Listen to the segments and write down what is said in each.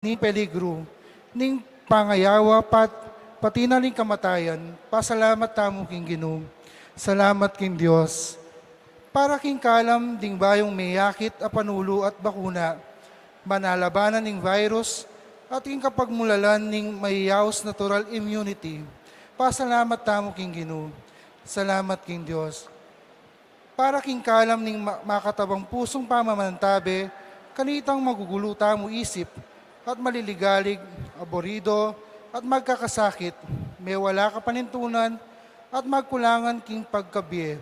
ni peligro, ning pangayawa pati na rin kamatayan, pasalamat tamo king Ginoo. Salamat king Dios. Para king kalam ding bayong mayakit a panulo at bakuna, manalabanan ning virus at king kapagmulalan ning mayayaos natural immunity. Pasalamat tamo king Ginoo. Salamat king Dios. Para king kalam ning makatabang pusong pamamantabe, kanitang magugulo tamo isip, at maliligalig, aborido, at magkakasakit, may wala ka panintunan, at magkulangan king pagkabiye.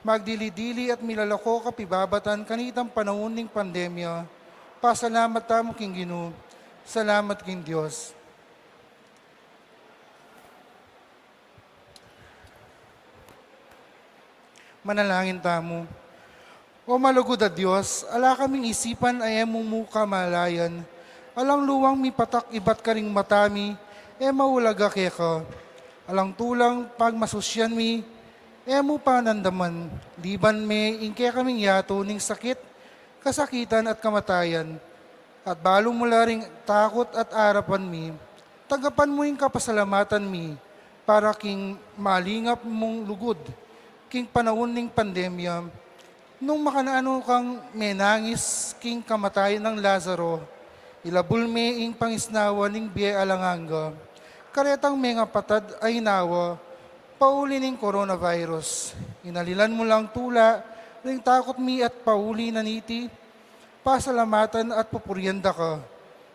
Magdili-dili at milalako kapibabatan kanitang panahon ning pandemya. Pasalamat tamo king Ginoo. Salamat king Dios. Manalangin tamo. O malugod a Diyos, ala kaming isipan ay emong muka malayan. Alang luwang mi patak ibat ka ring matami, maulaga keka. Alang tulang pag masusyan mi, mo panandaman. Liban me, ingke kaming yato ning sakit, kasakitan at kamatayan. At balong mula ring takot at arapan mi, tagapan mo yung kapasalamatan mi, para king malingap mong lugod, king panahon ning pandemya. Nung makanaano kang menangis king kamatayan ng Lazaro, ilabul me ing pangisnawa ning biye alanganga. Karetang mga patad ay nawa, pauli ning coronavirus. Inalilan mo lang tula, ring takot mi at pauli na niti, pasalamatan at pupuryanda ka.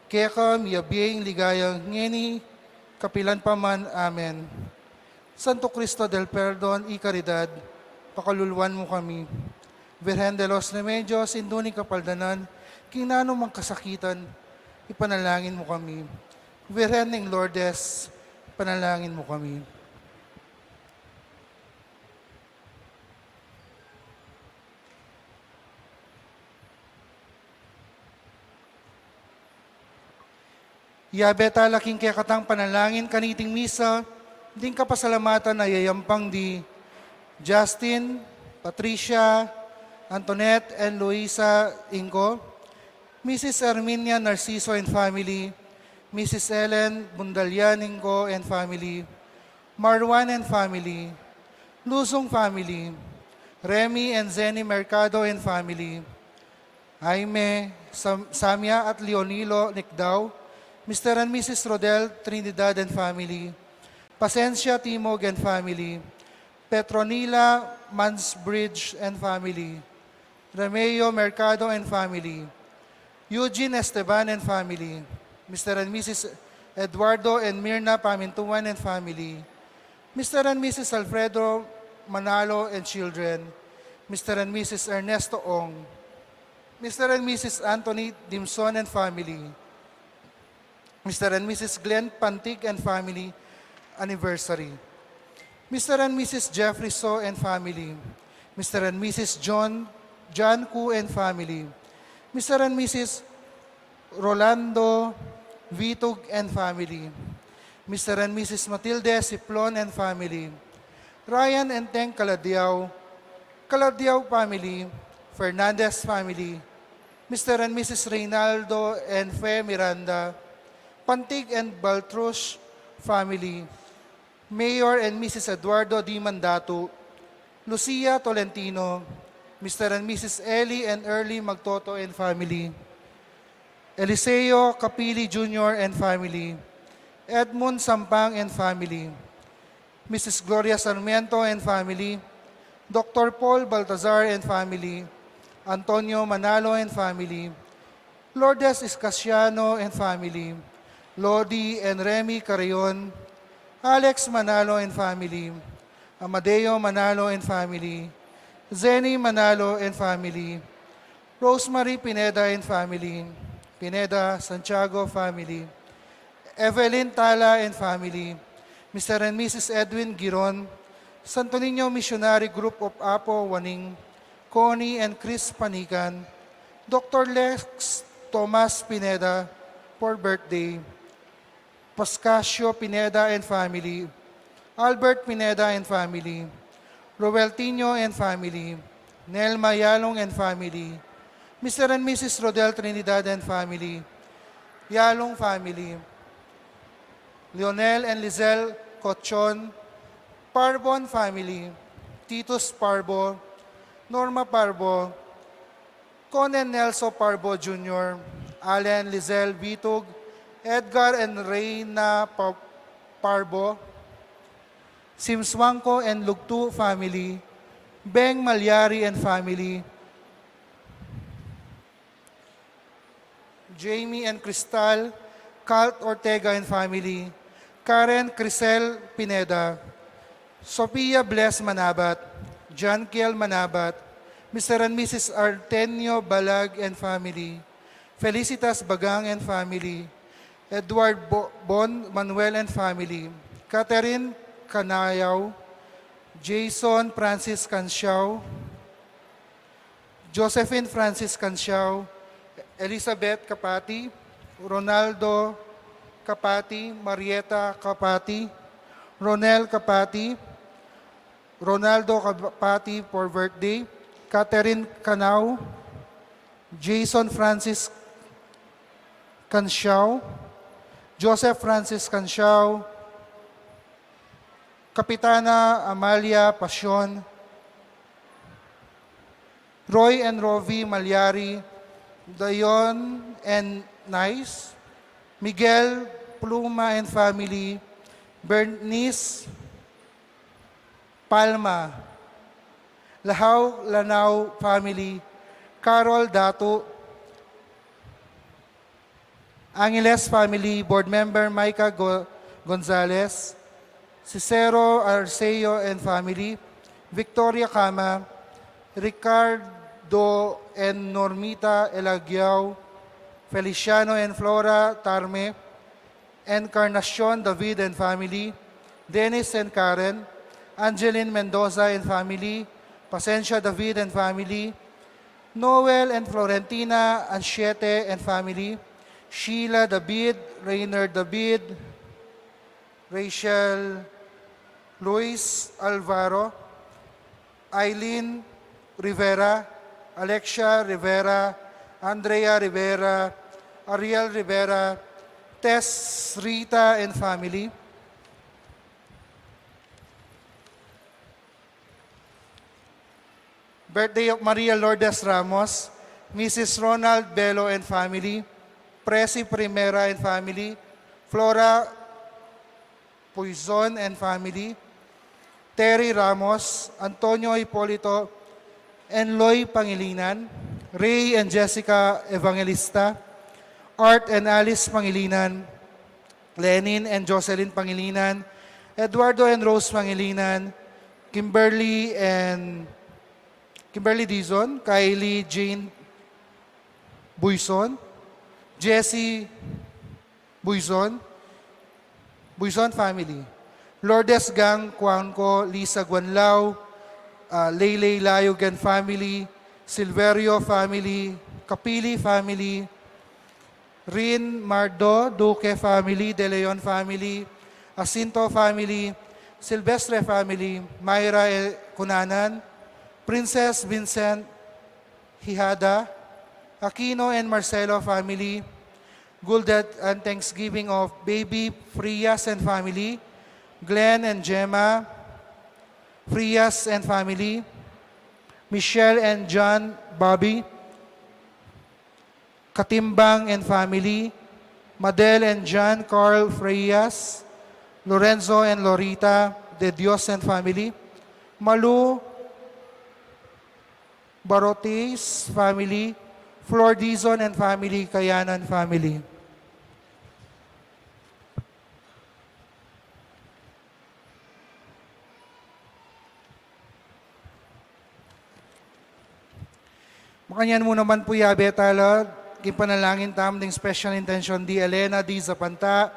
Kaya ka miyabiyeng ligayang ngeni, kapilan pa man. Amen. Santo Cristo del Perdon y Caridad, pakaluluan mo kami. Virgen de los Remedios, induni kapaldanan, kinano mang kasakitan, ipanalangin mo kami. Virgen ng Lourdes, panalangin mo kami. Yabeta laking kaya katang panalangin kaniting misa, ding kapasalamatan na yayampang di Justin, Patricia, Antoinette and Luisa Inco, Mrs. Arminia Narciso and family, Mrs. Ellen Bundalian Inco and family, Marwan and family, Luzong family, Remy and Zenny Mercado and family, Jaime, Samia at Leonilo Nicdao, Mr. and Mrs. Rodel Trinidad and family, Pasencia Timog and family, Petronila Mansbridge and family, Romeo Mercado and family, Eugene Esteban and family, Mr. and Mrs. Eduardo and Mirna Pamintuan and family, Mr. and Mrs. Alfredo Manalo and children, Mr. and Mrs. Ernesto Ong, Mr. and Mrs. Anthony Dimson and family, Mr. and Mrs. Glenn Pantic and family anniversary, Mr. and Mrs. Jeffrey So and family, Mr. and Mrs. John Ku and family, Mr. and Mrs. Rolando Vitug and family, Mr. and Mrs. Matilde Siplon and family, Ryan and Teng Caladiao family, Fernandez family, Mr. and Mrs. Reynaldo and Fe Miranda, Pantig and Baltrush family, Mayor and Mrs. Eduardo D. Mandato, Lucia Tolentino, Mr. and Mrs. Ellie and Early Magtoto and family, Eliseo Capili Jr. and family, Edmund Sampang and family, Mrs. Gloria Sarmiento and family, Dr. Paul Baltazar and family, Antonio Manalo and family, Lourdes Escasiano and family, Lodi and Remy Carayon, Alex Manalo and family, Amadeo Manalo and family, Zenny Manalo and family, Rosemary Pineda and family, Pineda Santiago family, Evelyn Tala and family, Mr. and Mrs. Edwin Giron, Santo Niño Missionary Group of Apo Waning, Connie and Chris Panikan, Dr. Lex Thomas Pineda for birthday, Pascasio Pineda and family, Albert Pineda and family, Roeltino and family, Nelma Yalong and family, Mr. and Mrs. Rodel Trinidad and family, Yalong family, Leonel and Lizelle Cochon, Parbon family, Titus Parbo, Norma Parbo, Conan Nelson Parbo Jr., Allen Lizelle Bitug, Edgar and Reyna Parbo, Simswangko and Lugtu family, Beng Malyari and family, Jamie and Cristal, Calt Ortega and family, Karen Crisel Pineda, Sophia Bless Manabat, John Kiel Manabat, Mr. and Mrs. Artenio Balag and family, Felicitas Bagang and family, Edward Bon Manuel and family, Catherine Canayaw, Jason Francis Canciao, Josephine Francis Canciao, Elizabeth Kapati, Ronaldo Kapati, Marieta Kapati, Ronel Kapati, Ronaldo Kapati for birthday, Catherine Canao, Jason Francis Canciao, Joseph Francis Canciao, Kapitana Amalia Pasyon, Roy and Rovi Malyari, Dayon and Nice, Miguel Pluma and family, Bernice Palma, Lahaw Lanao family, Carol Dato, Angeles family, board member Micah Gonzalez, Cicero Arceo and family, Victoria Cama, Ricardo and Normita Elagiao, Feliciano and Flora Tarme, Encarnacion David and family, Dennis and Karen, Angeline Mendoza and family, Pasencia David and family, Noel and Florentina Anchiete and family, Sheila David, Rainer David, Rachel Luis Alvaro, Eileen Rivera, Alexia Rivera, Andrea Rivera, Ariel Rivera, Tess Rita and family, birthday of Maria Lourdes Ramos, Mrs. Ronald Bello and family, Presi Primera and family, Flora Puizon and family, Terry Ramos, Antonio Hipolito, and Loy Pangilinan, Ray and Jessica Evangelista, Art and Alice Pangilinan, Lenin and Jocelyn Pangilinan, Eduardo and Rose Pangilinan, Kimberly Dizon, Kylie Jane Buison, Jessie Buison, Buison family, Lourdes Gang Cuanco, Lisa Guanlao, Leylay Layugan family, Silverio family, Kapili family, Rin Mardo, Duque family, De Leon family, Asinto family, Silvestre family, Myra Cunanan, Princess Vincent Hihada, Aquino and Marcelo family, Guldet and Thanksgiving of baby Frias and family, Glenn and Gemma, Frias and family, Michelle and John Bobby, Katimbang and family, Madel and John Carl Frias, Lorenzo and Lorita De Dios and family, Malu Barotis family, Flor Dizon and family, Kayanan family. Makanyan mo naman po yabe tala, kipanalangin tam ding special intention di Elena di Zapanta,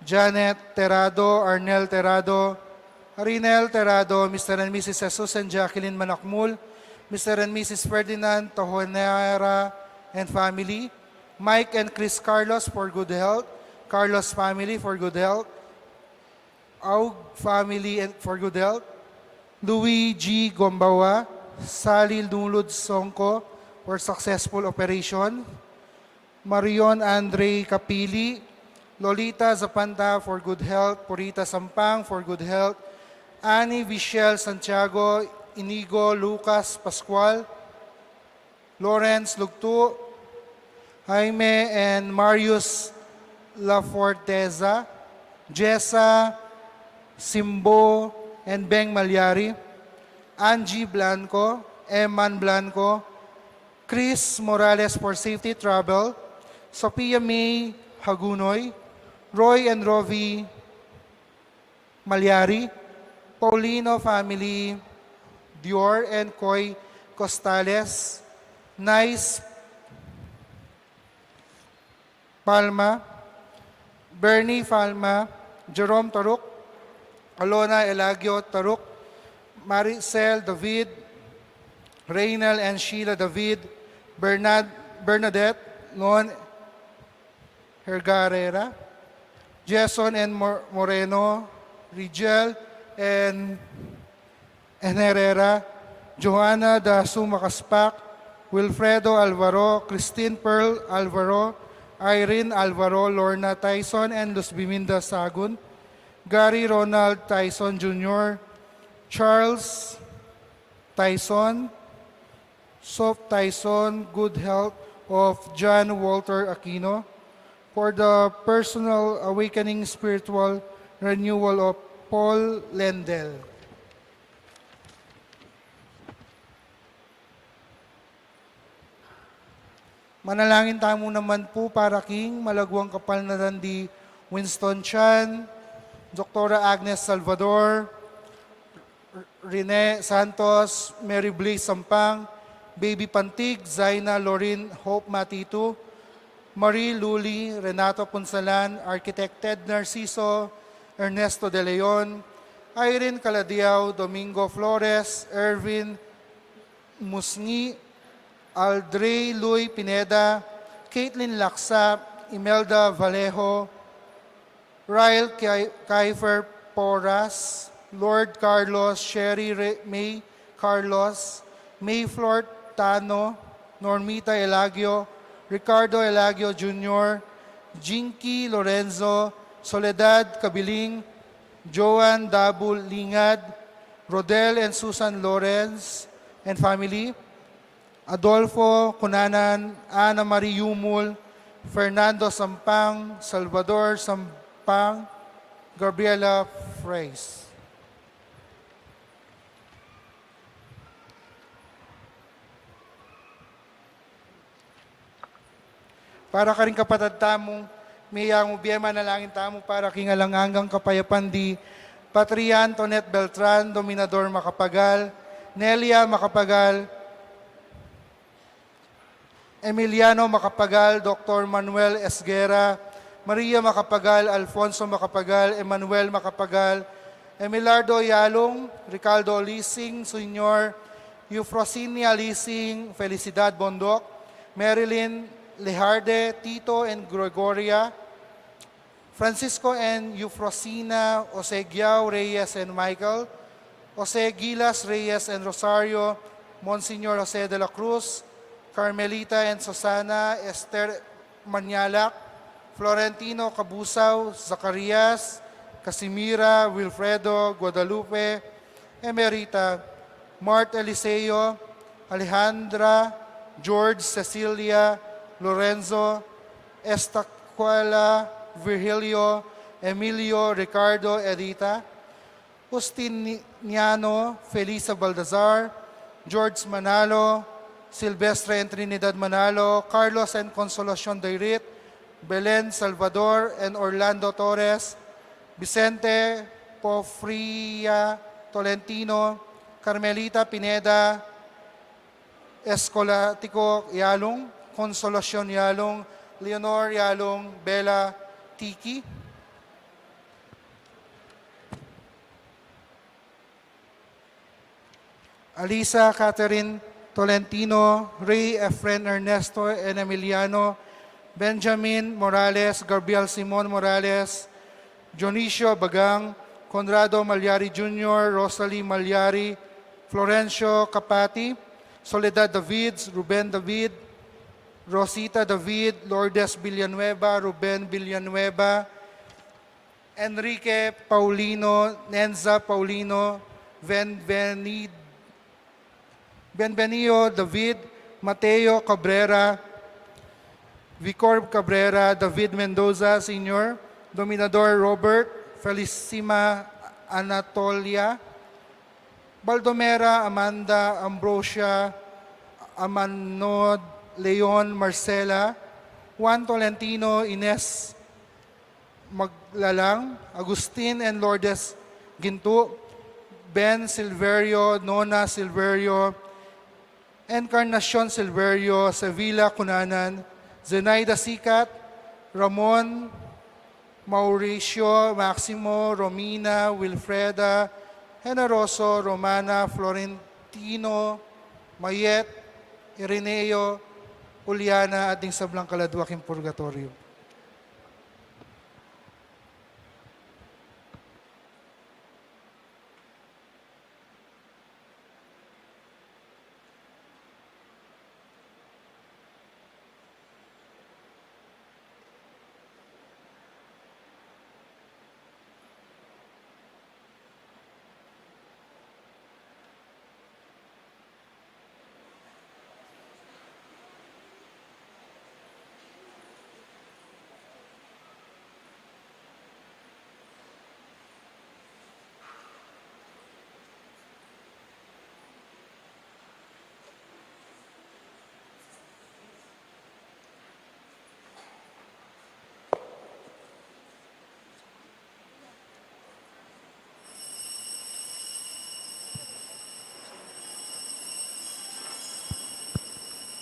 Janet Terado, Arnel Terado, Arinel Terado, Mr. and Mrs. Jesus and Jacqueline Manakmul, Mr. and Mrs. Ferdinand Tojonera and family, Mike and Chris Carlos for good health, Carlos family for good health, Aug family and for good health, Louis G. Gombawa, Sally Dulud Songko for successful operation, Marion Andre Capili, Lolita Zapanta for good health, Purita Sampang for good health, Annie Vichelle Santiago, Inigo Lucas Pascual, Lawrence Lugtu, Jaime and Marius Laforteza, Jessa Simbo and Beng Malyari, Angie Blanco, Eman Blanco, Chris Morales for safety travel, Sophia May Hagunoy, Roy and Rovi Malyari, Paulino family, Dior and Coy Costales, Nice Palma, Bernie Palma, Jerome Taruk, Alona Elagio Taruk, Maricel David, Reynel and Sheila David, Bernadette Non Hergarera, Jason and Moreno, Rigel and Herrera, Johanna da Sumakaspak, Wilfredo Alvaro, Christine Pearl Alvaro, Irene Alvaro, Lorna Tyson and Luz Biminda Sagun, Gary Ronald Tyson Jr., Charles Tyson, Soft Tyson, good health of John Walter Aquino, for the personal awakening spiritual renewal of Paul Lendel. Manalangin tayo naman po para King Malagwang Kapal na Dandi Winston Chan, Dr. Agnes Salvador, Rene Santos, Mary Blaze Sampang, Baby Pantig, Zaina Lorin Hope Matitu, Marie Luli, Renato Punsalan, Architect Ted Narciso, Ernesto De Leon, Irene Caladiao, Domingo Flores, Ervin Musngi, Aldrey Luy Pineda, Caitlin Laksa, Imelda Vallejo, Ryle Kiefer Porras, Lord Carlos, Sherry May Carlos, Mayflor Tano, Normita Elagio, Ricardo Elagio Jr., Jinky Lorenzo, Soledad Kabiling, Joan Dabul Lingad, Rodel and Susan Lawrence and family, Adolfo Cunanan, Ana Marie Yumul, Fernando Sampang, Salvador Sampang, Gabriela Freis. Para ka rin kapatid tamong mayang ubiyema na langin tamo para kingalangangang kapayapan di Patria Antoinette Beltran, Dominador Macapagal, Nelia Macapagal, Emiliano Macapagal, Dr. Manuel Esguera, Maria Macapagal, Alfonso Macapagal, Emmanuel Macapagal, Emilardo Yalong, Ricardo Lising, Sr., Eufrosinia Lising, Felicidad Bondok, Marilyn Lejarde, Tito and Gregoria, Francisco and Eufrosina, Jose Giao Reyes and Michael, Jose Gilas Reyes and Rosario, Monsignor Jose de la Cruz, Carmelita and Susana, Esther Manialac, Florentino Cabusaw, Zacarias, Casimira, Wilfredo, Guadalupe, Emerita, Mart Eliseo, Alejandra, George, Cecilia, Lorenzo, Estacuela, Virgilio, Emilio, Ricardo, Edita, Justiniano, Felisa Baldazar, George Manalo, Silvestre and Trinidad Manalo, Carlos and Consolacion Dairit, Belen Salvador and Orlando Torres, Vicente Pofria Tolentino, Carmelita Pineda, Escolatico Yalong, Consolacion Yalong, Leonor Yalong, Bella Tiki, Alisa Catherine Tolentino, Ray Efren Ernesto and Emiliano, Benjamin Morales, Gabriel Simon Morales, Dionisio Bagang, Conrado Malyari Jr., Rosalie Malyari, Florencio Capati, Soledad Davids, Ruben David, Rosita David, Lourdes Villanueva, Ruben Villanueva, Enrique Paulino, Nenza Paulino, Benvenio David, Mateo Cabrera, Vicor Cabrera, David Mendoza Sr., Dominador Robert, Felicima Anatolia, Baldomera Amanda Ambrosia, Amanod Leon Marcela, Juan Tolentino, Ines Maglalang, Agustin and Lourdes Gintu, Ben Silverio, Nona Silverio, Encarnacion Silverio, Sevilla Cunanan, Zenaida Sikat, Ramon, Mauricio, Maximo, Romina, Wilfreda, Generoso, Romana, Florentino, Mayet, Ireneo, Juliana, at ding sablang kaladwaking purgatorio.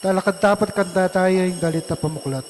Talakad tapat kanta tayo yung galit na pamuklat.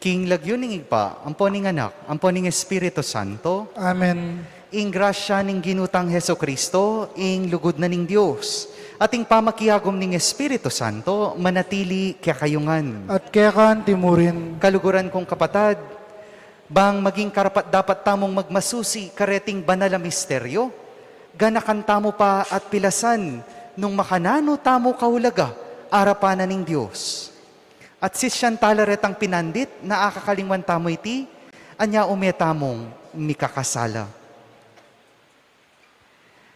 King lagyuning igpa, amponing anak, amponing Espiritu Santo, Amen. ing grasya ning ginutang Heso Kristo, ing lugod na ning Dios, at ing pamakiyagom ning Espiritu Santo, manatili kaya kayungan. At kaya kan timurin. Kaluguran kong kapatad, bang maging karapat dapat tamong magmasusi kareting banal na misteryo, ganakan tamo pa at pilasan, nung makanano tamo kahulaga, arapanan ning Dios. At sisyan talaret ang pinandit na akakalingwan tamo iti, anya umetamong mikakasala.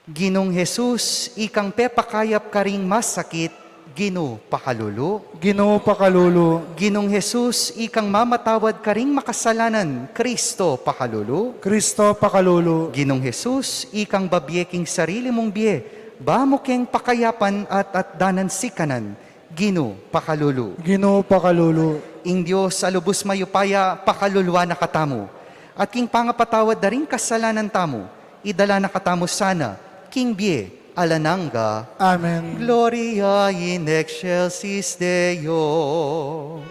Ginong Jesus, ikang pepakayap karing masakit, Gino pakalulu. Ginoo pakalulu. Ginong Jesus, ikang mamatawad karing makasalanan, Kristo pakalulu. Kristo pakalulu. Ginong Jesus, ikang babyeking sarili mong biye, bamo keng pakayapan at danan sikanan, Gino pakalulu. Ginoo pakalulu. Ing Diyos alubos mayupaya pakaluluwa na katamo. At king pangapatawad na rin kasalanan tamo, idala na katamo sana, king biye, alananga. Amen. Gloria in excelsis Deo.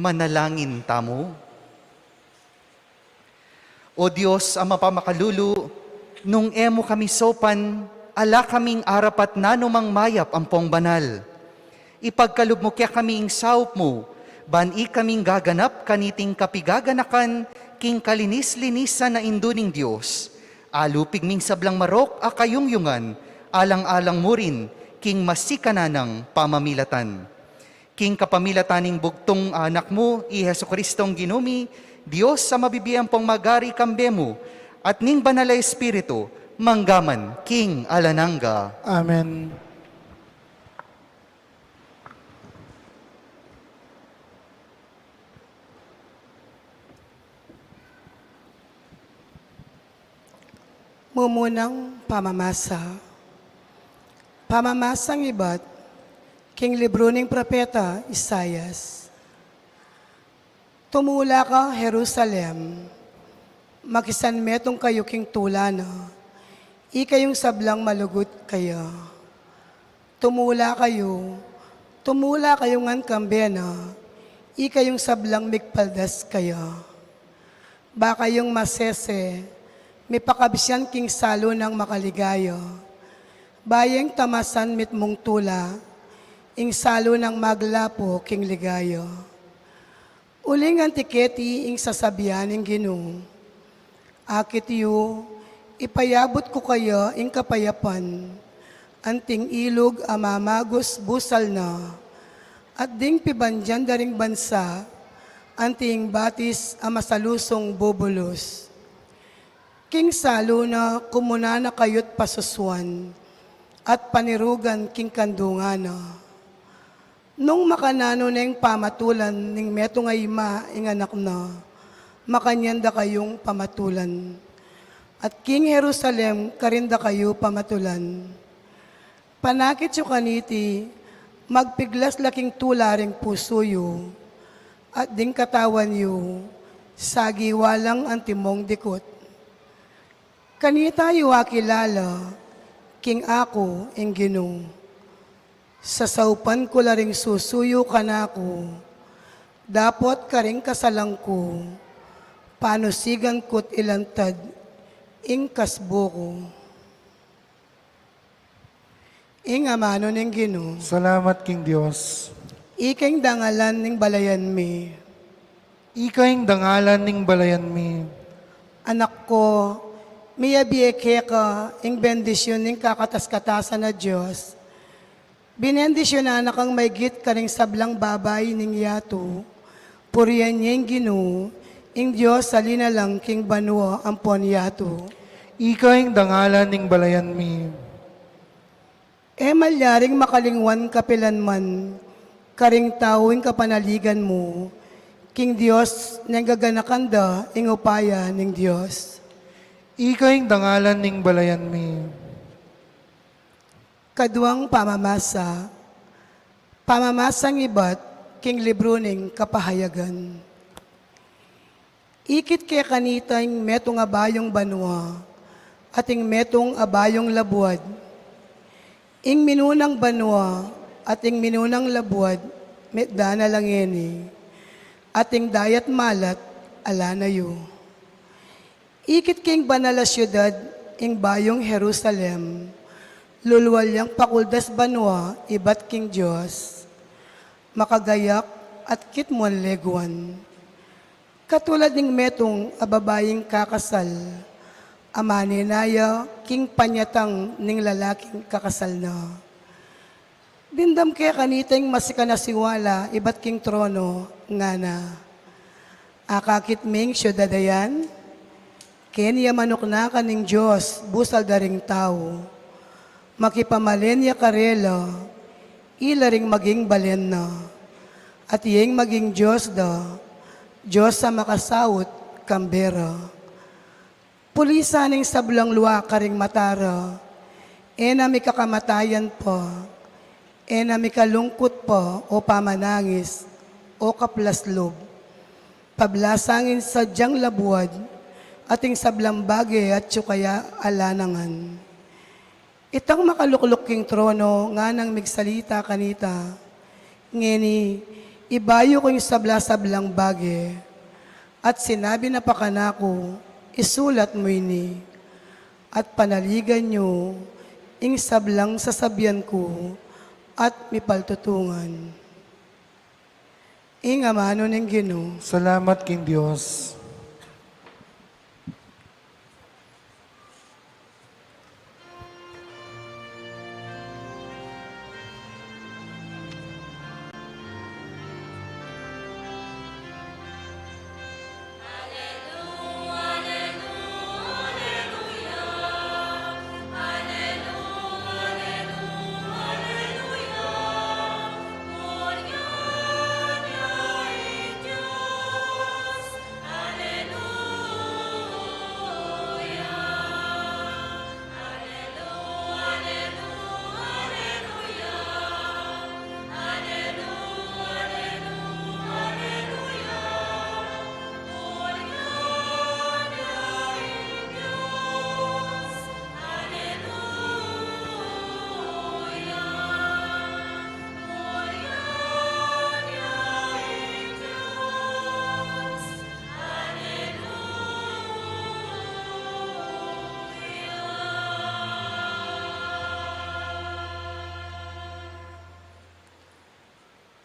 Manalangin tamo. O Diyos, Ama pamakalulu, nung emo kami sopan, ala kaming arapat na numang mayap ang pong banal. Ipagkalub mo kaya kaming saup mo, bani kaming gaganap kaniting kapigaganakan, king kalinis-linisan na induning Diyos. Alupig ming sablang marok a kayungyungan, alang-alang mo rin, king masikananang pamamilatan. King kapamilataning bugtong anak mo, i Hesu Kristong ginumi, Diyos sa mabibiyang pong magari kambemo, at ning banala Espiritu, manggaman, King alananga. Amen. Mumunang pamamasa. Pamamasang iba't king libro ng propeta Isayas. Tumula ka, Jerusalem, makisan metong kayo king tulana, ikayong sablang malugot kayo. Tumula kayo ngan kambena, ikayong sablang mikpaldas kayo. Baka yung masese, may pakabisyan king salo ng makaligayo. Bayeng tamasan mit mong tula, ing salo ng maglapo king ligayo. Uling antiketi ing sasabihan ng Ginoo. Akit yu, ipayabot ko kayo ing kapayapan, anting ilog amamagos busal na, at ding pibandyan daring bansa, anting batis amasalusong bubulos. King salo na kumuna na kayo't pasuswan, at panirugan king kandungan na. Nung makanano na yung pamatulan, ning meto nga ima ing anak na, makanyanda kayong pamatulan. At King Jerusalem, karinda kayo pamatulan. Panakit yu kaniti, magpiglas laking tularing puso yu, at ding katawan yu, sagiwalang antimong dikot. Kanita yu akilala, king ako ing Ginoo. Sa saupan ko laring susuyo ka na ko, dapot karing kasalang ko, panusigan ko't ilantad, ing kasbo ko. Ing amano ng Ginoo, Salamat, King Diyos. iking dangalan ng balayan mi. Ikayong dangalan ning balayan mi. Anak ko, miyabiyeke ka, ing bendisyon ng kakatas-katasan na Diyos. Binendisyon na kang may git ka ring sablang babay ning yato. Puriyan niya yung Ginoo, ing Diyos salina lang king banwa ang yato. Ikayong dangalan ning balayan mi. E malyaring makalingwan kapilanman, karing tawing kapanaligan mo, king Diyos nang gaganakanda ing upaya ning Diyos. Ikayong dangalan ning balayan mi. Kaduang pamamasa, pamamasang iba't king libro ning kapahayagan. Ikit kaya kanitang metong abayong banwa, ating metong abayong labuad. Ing minunang banwa, ating minunang labuad, metdana lang yeni, ating dayat malat, ala na yu. Ikit king banal na syudad, ing bayong Jerusalem, lulwalyang pakuldas banwa, ibat king Diyos, makagayak at kitmuan leguan. Katulad ng metong ababaying kakasal, amaninaya king panyatang ning lalaking kakasal na. Dindam kaya kanitang masika na siwala, ibat king trono, nga na. Akakit ming syudadayan, kenya manok na kaning Diyos, busal daring tao. Makipamalenya karela, ilaring maging balen na, at iyeng maging Diyos da, Diyos sa makasawot, kambera. Pulisaning sablang luwa karing matara, ena mi kakamatayan pa, ena mi kalungkot pa, o pamanangis, o kaplaslob. Pablasangin sa diyang labuad, ating sablang bagay at tsukaya alanangan. Itang makalukluking trono nga nang migsalita kanita, ngeni Ibayo ko yung sabla-sablang bage, at sinabi na pakanako, isulat mo ini, at panaligan nyo, ing sablang sasabyan ko, at mipaltutungan. Ing amano ng Ginoo, Salamat king Diyos.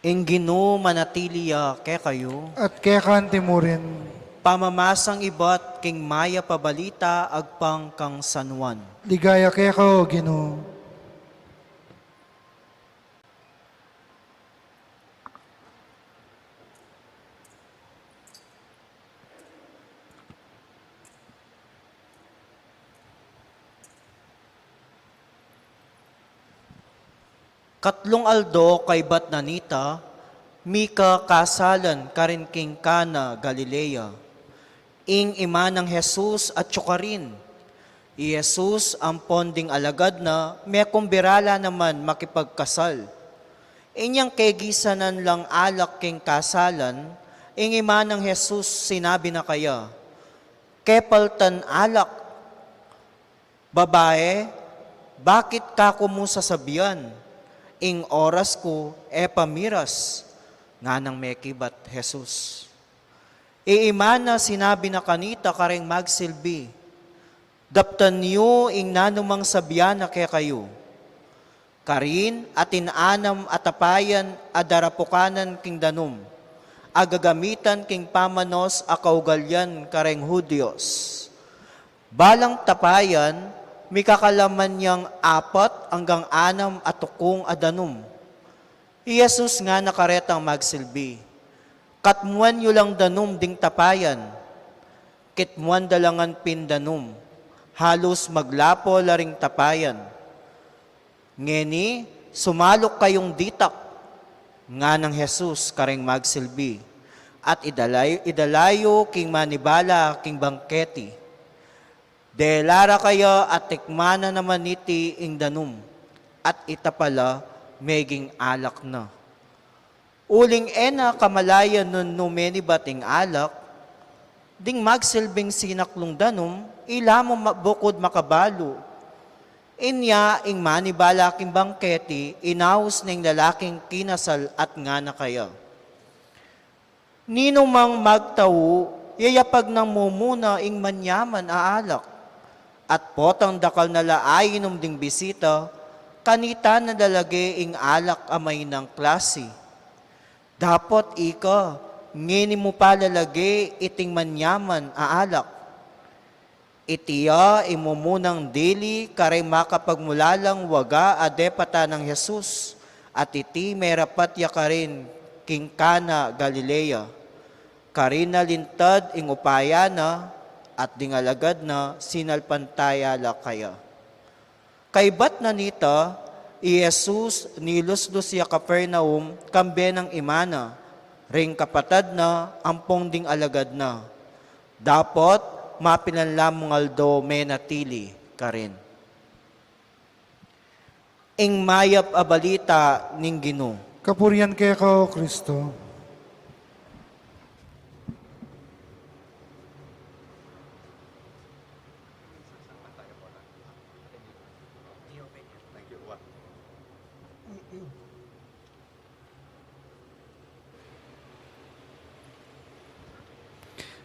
Ing Ginoo manatiliya kay kayo, At kaya kanti mo rin. pamamasang ibat king maya pabalita agpang kang sanwan. Ligaya kaya ka, O Ginoo. Katlong aldo kay bat nanita, Mika kasalan karin king Kana Galilea. Ing ima ng Jesus at Tsukarin. I Jesus ang ponding alagad na may kumbirala naman makipagkasal. Inyang kegisanan lang alak king kasalan, ing ima ng Jesus sinabi na kaya, Kepaltan alak, babae, bakit ka kumusasabihan? Ing oras ko pamiras, nga nang mekibat Jesus. Iimana sinabi na kanita kareng magsilbi, daptan niyo ing nanumang sabyan na kaya kayo. Karin at inanam atapayan adarapukanan king danum, agagamitan king pamanos akaugalyan kareng Hudyos. Balang tapayan, may kakalaman niyang 4 hanggang 6 at tukong adanum. Jesus nga nakaretang magsilbi. Katmuan yu lang danum ding tapayan, kitmuan dalangan pindanum, halos maglapo laring tapayan. Ngeni, sumalok kayong ditak, nga ng Jesus kareng magsilbi, at idalayo king manibala king bangketi. Delara kayo at tikmana naman niti ing danum, at itapala meging alak na. Uling ena kamalayan nun numeni bating alak, ding magsilbing sinaklong danum, ilamo bukod makabalo. Inya ing manibala king bangketi, inaus ning lalaking kinasal at nga na kaya. Nino mang magtawo, yayapag ng mumuna ing manyaman aalak, at potang dakal na laayinom ding bisita, kanita na dalagi ing alak amay ng klase. Dapot ika, ngini mo palalagi iting manyaman aalak. Itiya imumunang dili kare makapagmulalang waga adepata ng Jesus, at iti merapat yakarin king Kana Galilea. Karina lintad ing upayana, at dingalagad na sinalpantayala kaya. Kaybat na nita, Jesus niluslos ya Capernaum, kambe ng imana, ring kapatad na, ampong ding alagad na. Dapot, mapinanlamong aldo menatili karin. Ing mayap abalita ning Ginoo. Kapurian kaya ka, O Kristo.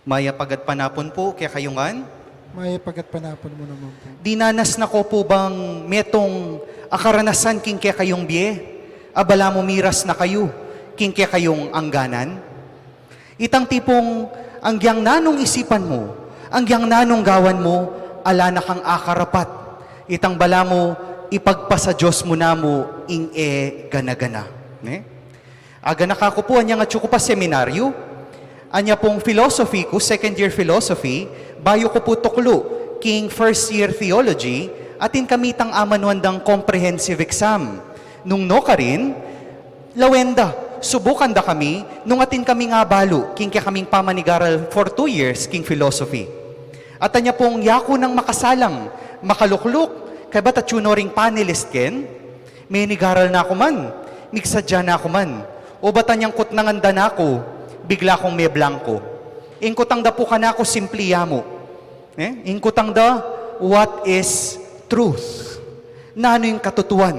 Maya pagat panapon po, kaya kayungan. May pagat panapon mo naman po. Dinanas na ko po bang metong akaranasan king kaya kayong biye? Abala mo miras na kayo, king kaya kayong angganan? Itang tipong anggyang nanong isipan mo, anggyang nanong gawan mo, ala na kang akarapat. Itang bala mo, ipagpasa Diyos mo na mo, ing gana-gana. Aga nakakupuan niya nga tsuko pa seminaryo, anya pong philosophy ko, second year philosophy, bayo ko po tuklo, king first year theology, atin kamitang amanuandang comprehensive exam. Nung no ka rin, lawenda, subukan da kami, nung atin kami nga balo, king kaya kaming pamanigaral for 2 years, king philosophy. At anya pong yako ng makasalang, makalukluk, kaya ba't ring panelist ken, may nigaral na ako man, migsadya na ako man, o ba't anyang kutnanganda na ako, bigla kong may blanco. Ingkutang da po ka na ako simpliya mo. Ingkutang da, what is truth? Nano yung katutuan?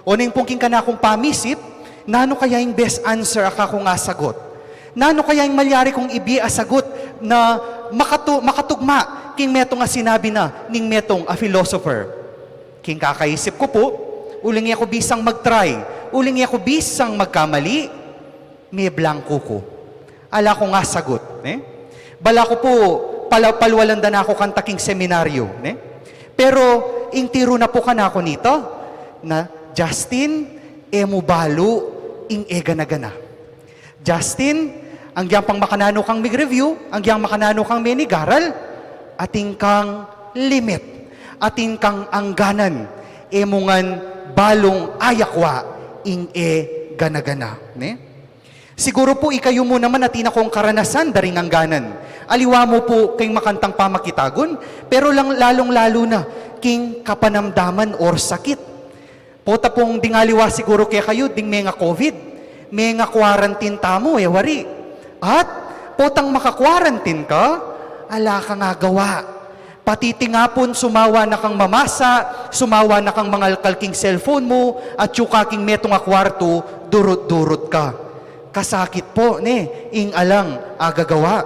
O ning pong king ka na akong pamisip, nano kaya yung best answer aka kong asagot? Nano kaya yung malyari kong ibi asagot na makatugma king metong nga sinabi na ning metong a philosopher? King kakaisip ko po, uling ako bisang mag-try, uling ako bisang magkamali, may blanco ko. Ala ko nga sagot. Bala ko po, palwalanda na ako kantaking seminaryo. Pero, ing tiro na po ka na ako nito, na Justin, emo balo, ing gana-gana. Justin, ang gyang pang makanano kang mig-review, ang gyang makanano kang menigaral, ating kang limit, ating kang angganan, emungan balong ayakwa, ing gana-gana. Siguro po ikayo mo naman natin akong karanasan daring angganan. Aliwa mo po kayong makantang pamakitagon, pero lalong-lalo na king kapanamdaman or sakit. Pota pong dingaliwa siguro kaya kayo ding may nga COVID, may nga quarantine tamo, wari. At potang maka-quarantine ka, ala ka nga gawa. Patitingapon, sumawa na kang mamasa, sumawa na kang mga kalking cellphone mo, at yukaking metong nga kwarto, durot-durot ka. Kasakit po, ing alang agagawa.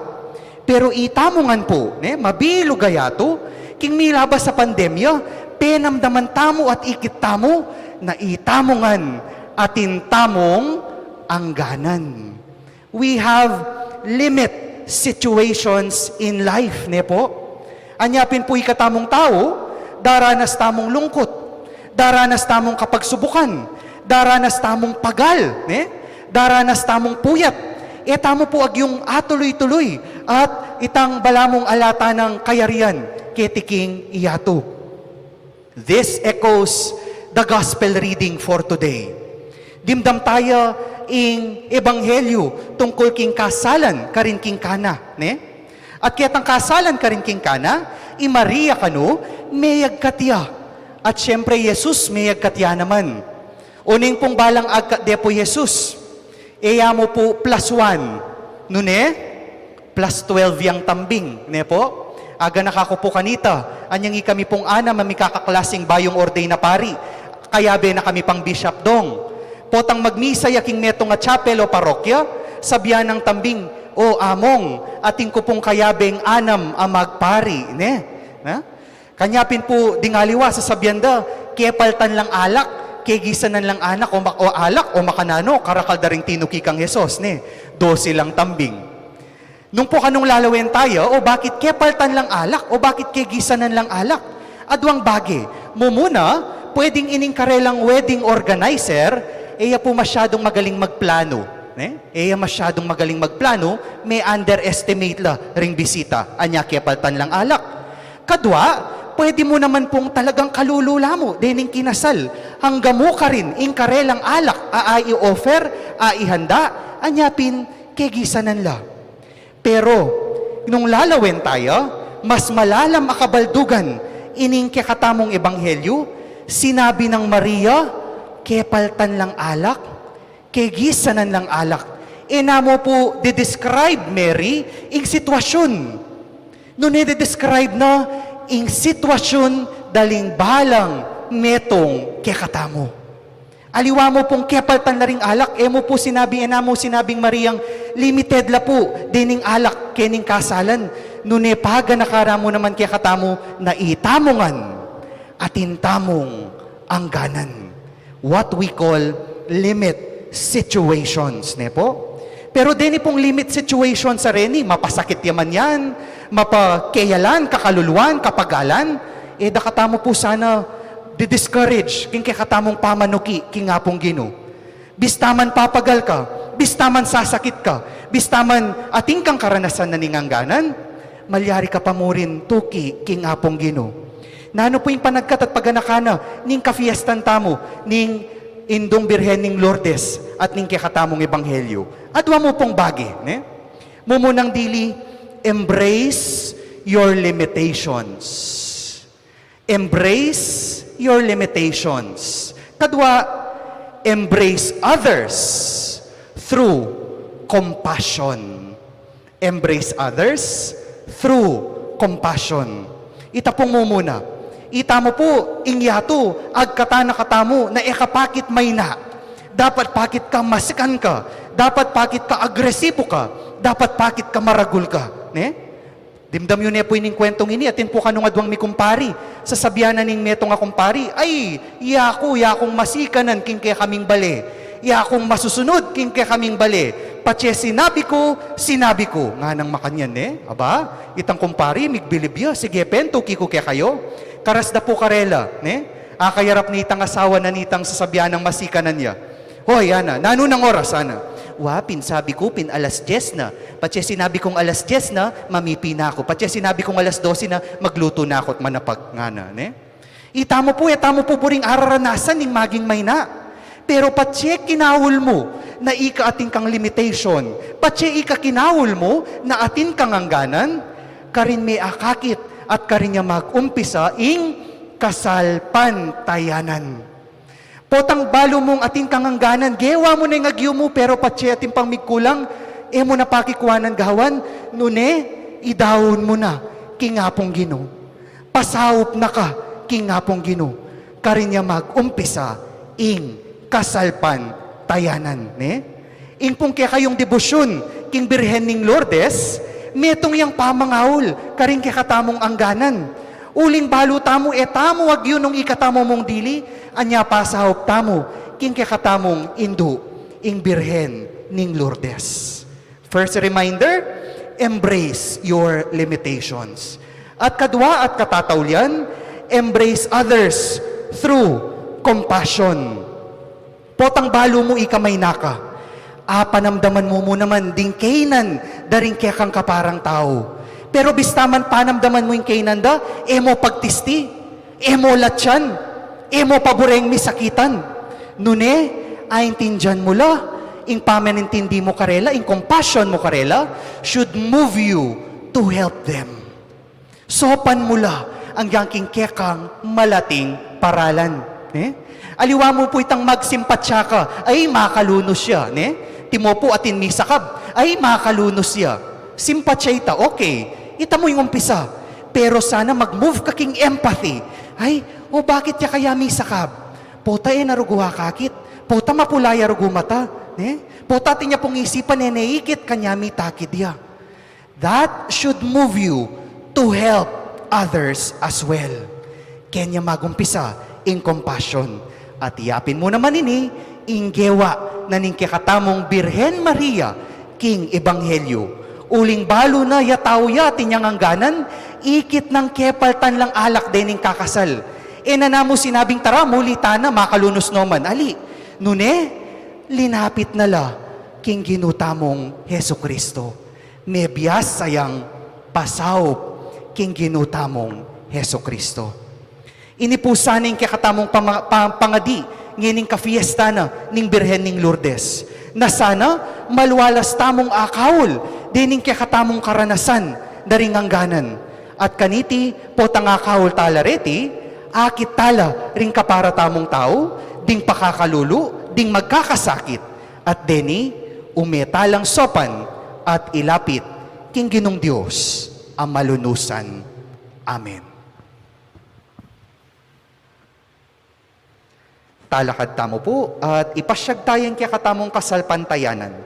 Pero itamongan po, mabilo gayato, king milabas sa pandemya, penamdaman tamo at ikit tamo, na itamongan atin tamong angganan. We have limit situations in life, po. Anyapin po ikatamong tao, daranas tamong lungkot, daranas tamong kapagsubukan, daranas tamong pagal, daranas tamong puyat, tamo po ag yung atuloy-tuloy at itang balamong alata ng kayarian ketiking iyato. This echoes the gospel reading for today. Dimdam tayo ing ebanghelyo tungkol king kasalan karin king kana, At kitang kasalan karin king kana, i Maria kano, mayag katya. At syempre, Jesus mayag katya naman. Uning pong balang agkat de po Jesus, mo po +1, +12 yang tambing, po. Aga nakakupo kanita, anyang kami pong ana, mamikakaklasing bayong orday na pari, kaya be na kami pang bishop dong. Potang magmisa yaking metong nga chapel o parokya, sabyan ng tambing, o among, ating ko pong kayabeng anam amagpari, Kanyapin po dingaliwa sa sabyanda, kepaltan lang alak, kegisanan lang anak o alak o makanano, karakal daring tinuki kang Yesus, 12 lang tambing. Nung po kanong lalawin tayo, o bakit kepaltan lang alak, o bakit kegisanan lang alak? Adwang bagi, mumuna, pwedeng ining karelang wedding organizer, po masyadong magaling magplano. Masyadong magaling magplano, may underestimate la ring bisita, anya kepaltan lang alak. Kadwa, pwede mo naman pong talagang kalulula mo, dining kinasal, hanggang mo ka rin, ing karelang alak, i-offer, ihanda, anyapin, kegisanan la. Pero, nung lalawin tayo, mas malalam akabaldugan, ining kakatamong ebanghelyo, sinabi ng Maria, kepaltan lang alak, kegisanan lang alak. Namo po, de-describe Mary, ing sitwasyon. Nung de-describe na, ing sitwasyon daling balang metong kekatamo. Aliwa mo pong kepaltan na ring alak, mo po sinabing Mariang limited la po, dining alak kening kasalan. Nune paga nakaramo naman kaya katamo na itamongan at intamong angganan. What we call limit situations, ne po? Pero dini pong limit situation sa reni, mapasakit yaman yan, mapakeyalan, kakaluluan, kapagalan, dakatamo po sana di-discourage, king katamong pamanuki, king nga pong Gino. Bistaman papagal ka, bistaman sasakit ka, bistaman ating kang karanasan na ningangganan, malyari ka pa mo rin tuki, king nga pong Gino. Nano po yung panagkat at paganakana, ning kafiestan tamo, ning indong birhen ning Lourdes, at ning kakatamong ebanghelyo. Adwa mo pong bagi, ne? Mumunang dili, embrace your limitations. Embrace your limitations. Kadwa, embrace others through compassion. Embrace others through compassion. Itapong mo muna. Ita mo po, ingyato, agkatana katamo, na ekapakit may na. Dapat pakit ka masikan ka. Dapat pakit ka agresibo ka. Dapat pakit ka maragul ka. Ne? Dimdam yun po ining kwentong ini. Atin po kanong adwang mi kumpari. Sasabihanan ning meto nga kumpari. Ay, yakong masikanan king kaya kaming bale. Yakong masusunod king kaya kaming bale. Patse sinabi ko. Nga nang makanyan Aba, itang kumpari, migbilibya. Sige, pen, tuki ko kaya kayo. Karas da po karela. Akayarap ni itang asawa na nitang sasabihan ng masikanan niya. Hoy, ana, nano ng oras, ana? Wapin, sabi ko, alas 10 na. Patse sinabi kong alas 10 na, mamipi na ako. Patse sinabi kong alas 12 na, magluto na ako at manapag nga na. Itamo po buring araranasan ng maging may na. Pero patse kinawul mo na ika ating kang limitation. Patse ika kinawul mo na atin kang angganan, karin may akakit at karin niya mag-umpisa ing kasalpantayanan. Potang balo mong ating kangangganan, gewa mo na yung agyo mo, pero patse ating pang migkulang, mo na pakikuanan gawan, nune, idawon mo na, kingapong Gino. Pasawop na ka, kingapong Gino. Karin niya mag-umpisa, ing kasalpan tayanan. Ing pong kaya kayong debosyon, king Birhen ning Lourdes, metong yang pamangawul, karin kaya katamong angganan. Uling balo tamo, tamo wag yun nung ikatamo mong dili, anya pasahop tamo, king kakatamong indu, ing Birhen ning Lourdes. First reminder, embrace your limitations. At kadwa at katatawlian, embrace others through compassion. Potang balo mo ikamay naka, panamdaman mo naman ding kainan, daring kaya kang kaparang tao. Pero bistaman panamdaman mo yung kainanda, mo pagtisti, mo latyan, mo paboreng misakitan. Nune, aintindyan mo la, ing pamanintindi mo karela, ing compassion mo karela, should move you to help them. Sopan mo la, ang yangking kekang malating paralan. Aliwa mo po itang magsimpatsya ka, ay makalunos siya. Timo po atin misakab, ay makalunos siya. Simpatsya ita, okay. Ita mo yung umpisa. Pero sana mag-move ka king empathy. Ay, bakit ya kaya misakab? Pota naruguha kakit. Pota mapulaya rugu mata. Pota tinya pong isipan neikit kanya mitakid ya. That should move you to help others as well. Kanya magumpisa in compassion. At iyapin mo naman ini, inggewa na ning kakatamong Birhen Maria, king Ebanghelyo. Uling balo na yataw ya tinyang angganan, ikit ng kepaltan lang alak dening kakasal. Nanamo sinabing tara, mulita na, makalunos noman. Ali, nune, linapit na la, king ginutamong Heso Kristo. Mebyas sayang pasawp, king ginutamong Heso Kristo. Inipusaning kakatamong pangadi, ngining kafiesta na, ning Birhen ning Lourdes. Na sana, malwalas tamong akawol, dining kakatamong karanasan, daring angganan. At kaniti, potang akawol talareti, akit tala, ring kapara tamong tao, ding pakakalulu, ding magkakasakit. At deni, umetalang sopan, at ilapit, king Ginong Diyos, ang malunusan. Amen. Talakad tamo po, at ipasyag tayo kaya katamong kasalpantayanan.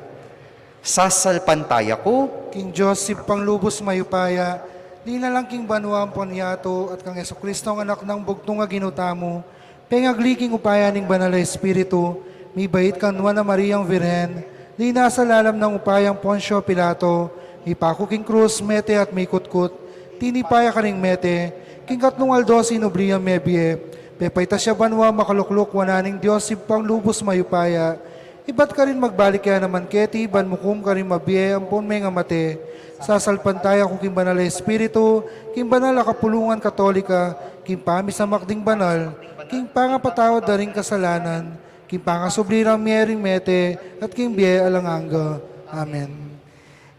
Sasalpantaya ko, King Joseph Panglubos Mayupaya, di na lang King Banwa Poniato at kang Kristo ang anak ng bugtong nga ginutamo, pengagliking upaya ning Banal na Espiritu, mi bait kanwa na Mariang Virhen, di nasa lalam ng upayang Poncio Pilato, ipako King Cruz, Mete at may kutkut, tinipaya ka ring Mete, King Katlong Aldosi Nobliang Mebie, pepayta siya banwa makalukluk wananing Diyos Sipang Lubos Mayupaya, iba't ka rin magbalik kaya naman keti, ban mukum ka rin mabiye, ampon may nga mate, sasalpantaya ko King Banal na Espiritu, King Banal na Kapulungan Katolika, King Pamis sa Makding Banal, King Pangapatawad na ring kasalanan, King Pangasublirang Miyering Mete, at King Biye Alanganga. Amen.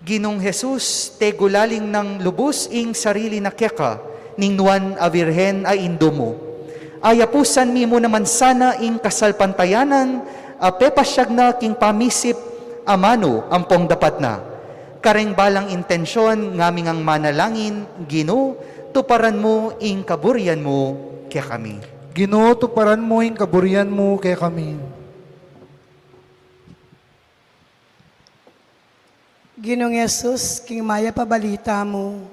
Ginong Jesus, te gulaling ng lubos ing sarili na keka, ning nuan a virhen a indo mo. Ayapusan mi mo naman sana ing kasalpantayanan, a pepasyag na king pamisip, amano, ampong dapat na. Kareng balang intensyon, ngaming ang manalangin, Gino, tuparan mo ing kaburian mo, kaya kami. Ginoo, tuparan mo yung kaburian mo kaya kami. Ginong Yesus, King Maya pabalita mo,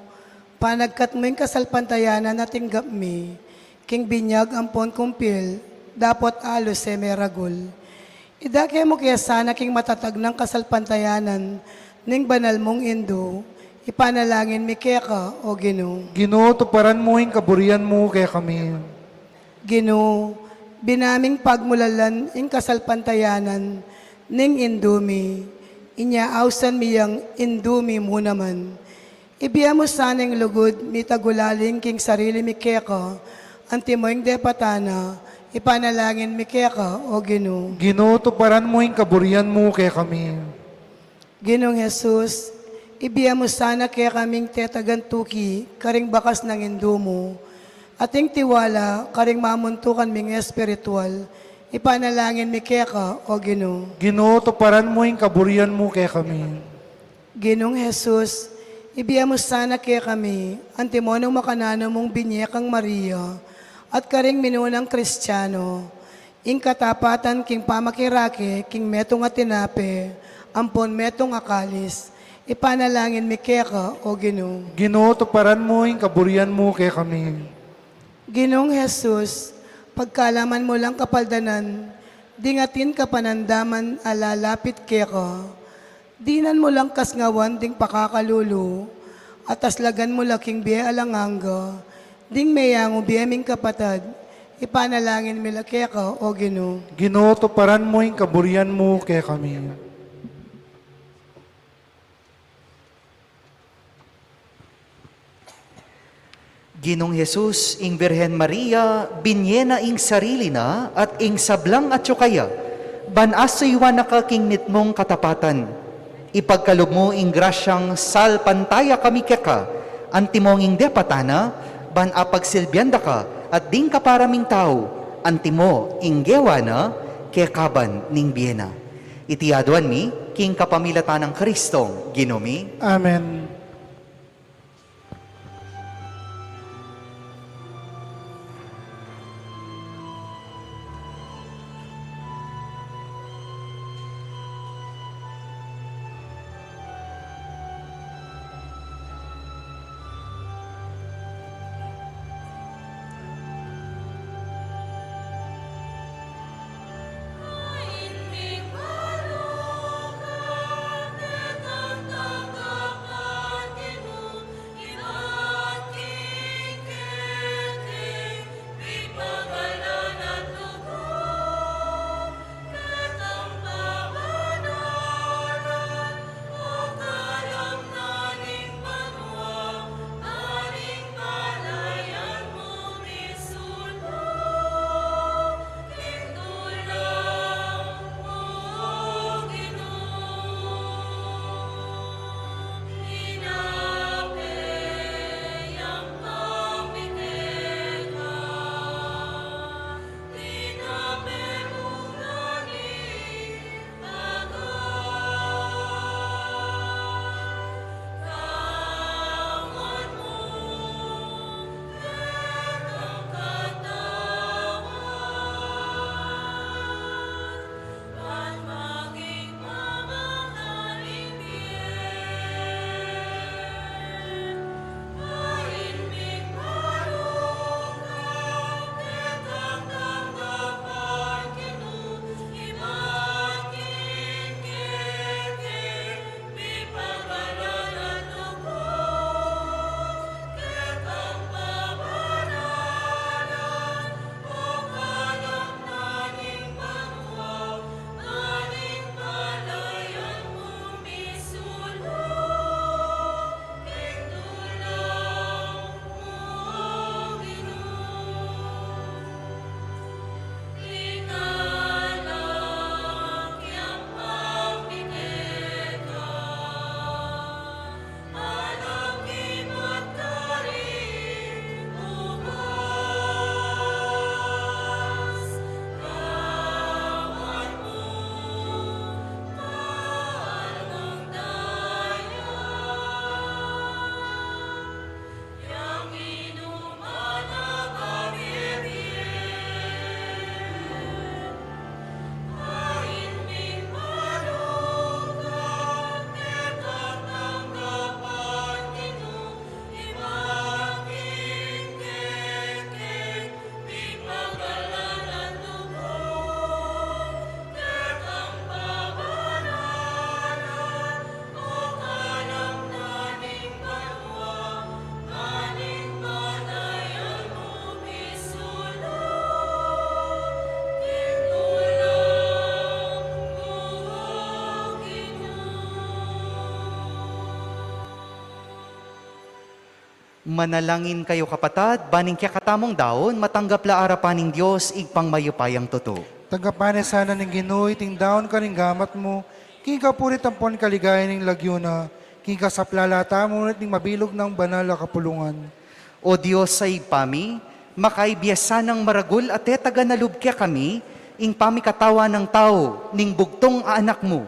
panagkat mo yung kasalpantayanan na tinggap mi, King Binyag ampon kumpil, dapat alos e meragul. Idakya mo kaya sana king matatag ng kasalpantayanan, ning banal mong indo, ipanalangin mi kaya ka, o Ginoo. Ginoo, tuparan mo yung kaburian mo kaya kami. Ginoo, binaming pagmulalan ing kasalpantayanan, ning indumi, inyaawsan miyang indumi mo naman. Ibiya mo sanang lugod, mitagulaling king sarili mi keka, antimoing depatana, ipanalangin mi keka, o Ginoo. Ginoo, tuparan mo yung kaburian mo kaya kami. Ginoong Jesus, ibiya mo sana kaya kaming tetagantuki, karing bakas ng indumo, ating tiwala, karing mamuntukan ming espiritual, ipanalangin mi keka, o Ginoo. Ginoo, tuparan mo yung kaburian mo kaya kami. Ginoong Jesus, ibiya mo sana kaya kami, antimonong makanano mong binyekang Maria, at karing minunang Kristiyano, ing katapatan king pamakirake, king metong atinape, ampon metong akalis, ipanalangin mi keka, o Ginoo. Ginoo, tuparan mo yung kaburian mo kaya kami. Ginoong Jesus, pagkalaman mo lang kapaldanan, dingatin ka panandaman alalapit keka, dinan mo lang kasngawan ding pakakalulu, at aslagan mo laking biye alanganga, ding mayango biyeming kapatad, ipanalangin mi keka, o Ginoo. Ginoo, tuparan mo yung kaburian mo kaya kami. Ginong Jesus, ing Birhen Maria, binyena ing sarili na, at ing sablang at tsukaya, banasaywan na kaking nitmong katapatan. Ipagkalog mo ing grasyang salpantaya kami keka, antimong ing depatana, ban apagsilbyanda ka, at ding kaparaming tao, antimo ing gewana, kekaban ning biyena. Itiyaduan mi, king kapamilatan ng Kristong, Ginomi. Amen. Manalangin kayo kapatad, baning kya katamong daon, matanggap la arapaning Diyos, igpang mayupayang totoo. Tagapane sana ng Ginoy, ting daon ka ning gamat mo, king kapurit ang pon kaligayan ng lagyo na, king kasaplalata mo ning mabilog ng banal na kapulungan. O Diyos sa ipami, makaibiyasa ng maragul at etaga nalub kya kami, ing pamikatawa ng tao, ning bugtong anak mo.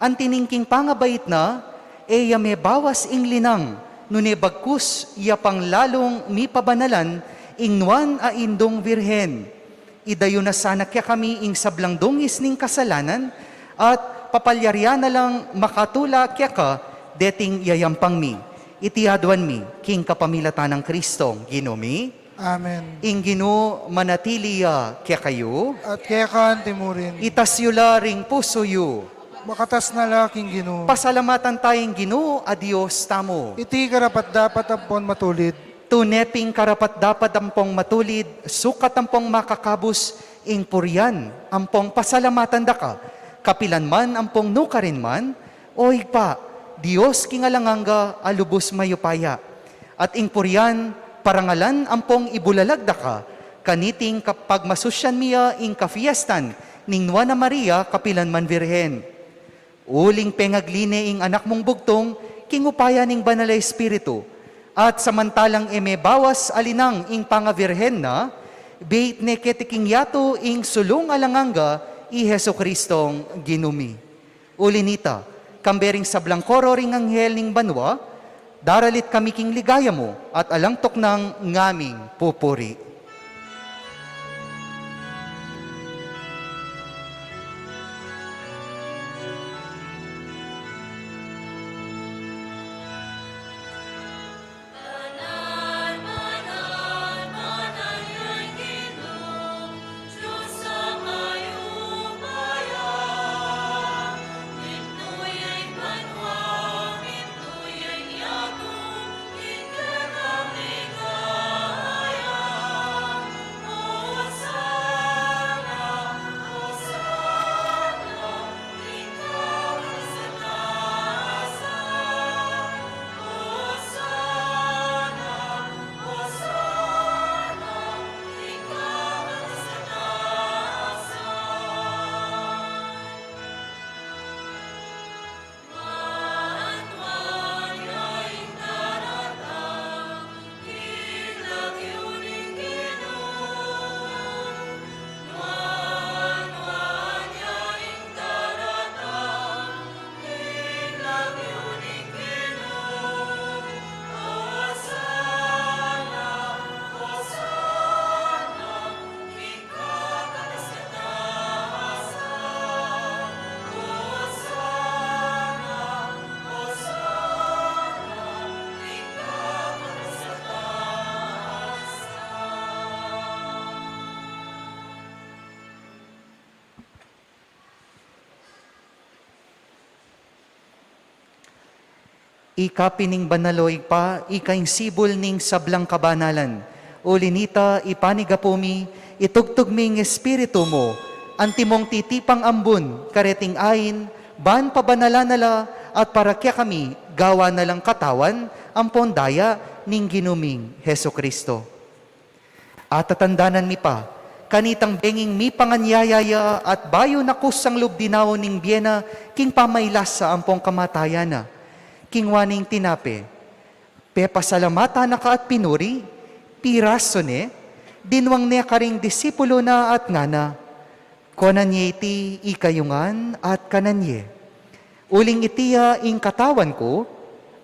Antiningking pangabait na, eya may bawas ing linang, nune bagkus, iya pang lalong mi pabanalan, ing nuan a indong virhen. Idayo na sana kya kami ing sablang dungis ning kasalanan, at papalyarya na lang makatula kya ka, deting yayampang mi. Itiadwan mi, king kapamilatan ng Kristong, ginumi. Amen. Ing gino manatiliya kya kayo, At kaya ka timurin, itasyula ring puso yu. makatas na laking Ginoo. Pasalamatan tayong Ginoo, adios tamo. Iti karapat dapat ang pon matulid, Tuneping karapat dapat ampong matulid, sukat ampong makakabus, ing puryan, ampong pasalamatan da ka, kapilan man ampong nukarin man, o pa, Diyos kingalanganga alubos mayupaya. At ing puryan, parangalan ampong ibulalag da ka, kaniting kapag masusyan miya ing kafiestan, ning Nuana Maria kapilan man virhen. Uling pengagline ing anak mong bugtong, kingupaya ning banal na espiritu. At samantalang eme bawas alinang ing pangavirhen na, bait ne ketiking yato ing sulong alanganga, i Heso Kristong ginumi. Ulinita, kambering sablang koro ring anghel ning banwa, daralit kami king ligaya mo, at alangtok ng ngaming pupuri. Ikapining banaloy pa, ikaing sibol ning sablang kabanalan. Ulinita, ipanigapumi, itugtugming espiritu mo, antimong titipang ambun, kareting ain, ban pabanalanala, at para kya kami, gawa na lang katawan, ampon daya, ning ginuming Heso Kristo. At tatandanan mi pa, kanitang benging mi panganyayaya, at bayo na kusang lubdinaw ning biena, king pamaylas sa ampong kamatayana. Kingwaning tinape, pepasalamata na ka at pinuri, piraso ne, dinwang ne karing disipulo na at ngana, konanye iti ikayungan at kananye. Uling itiya ing katawan ko,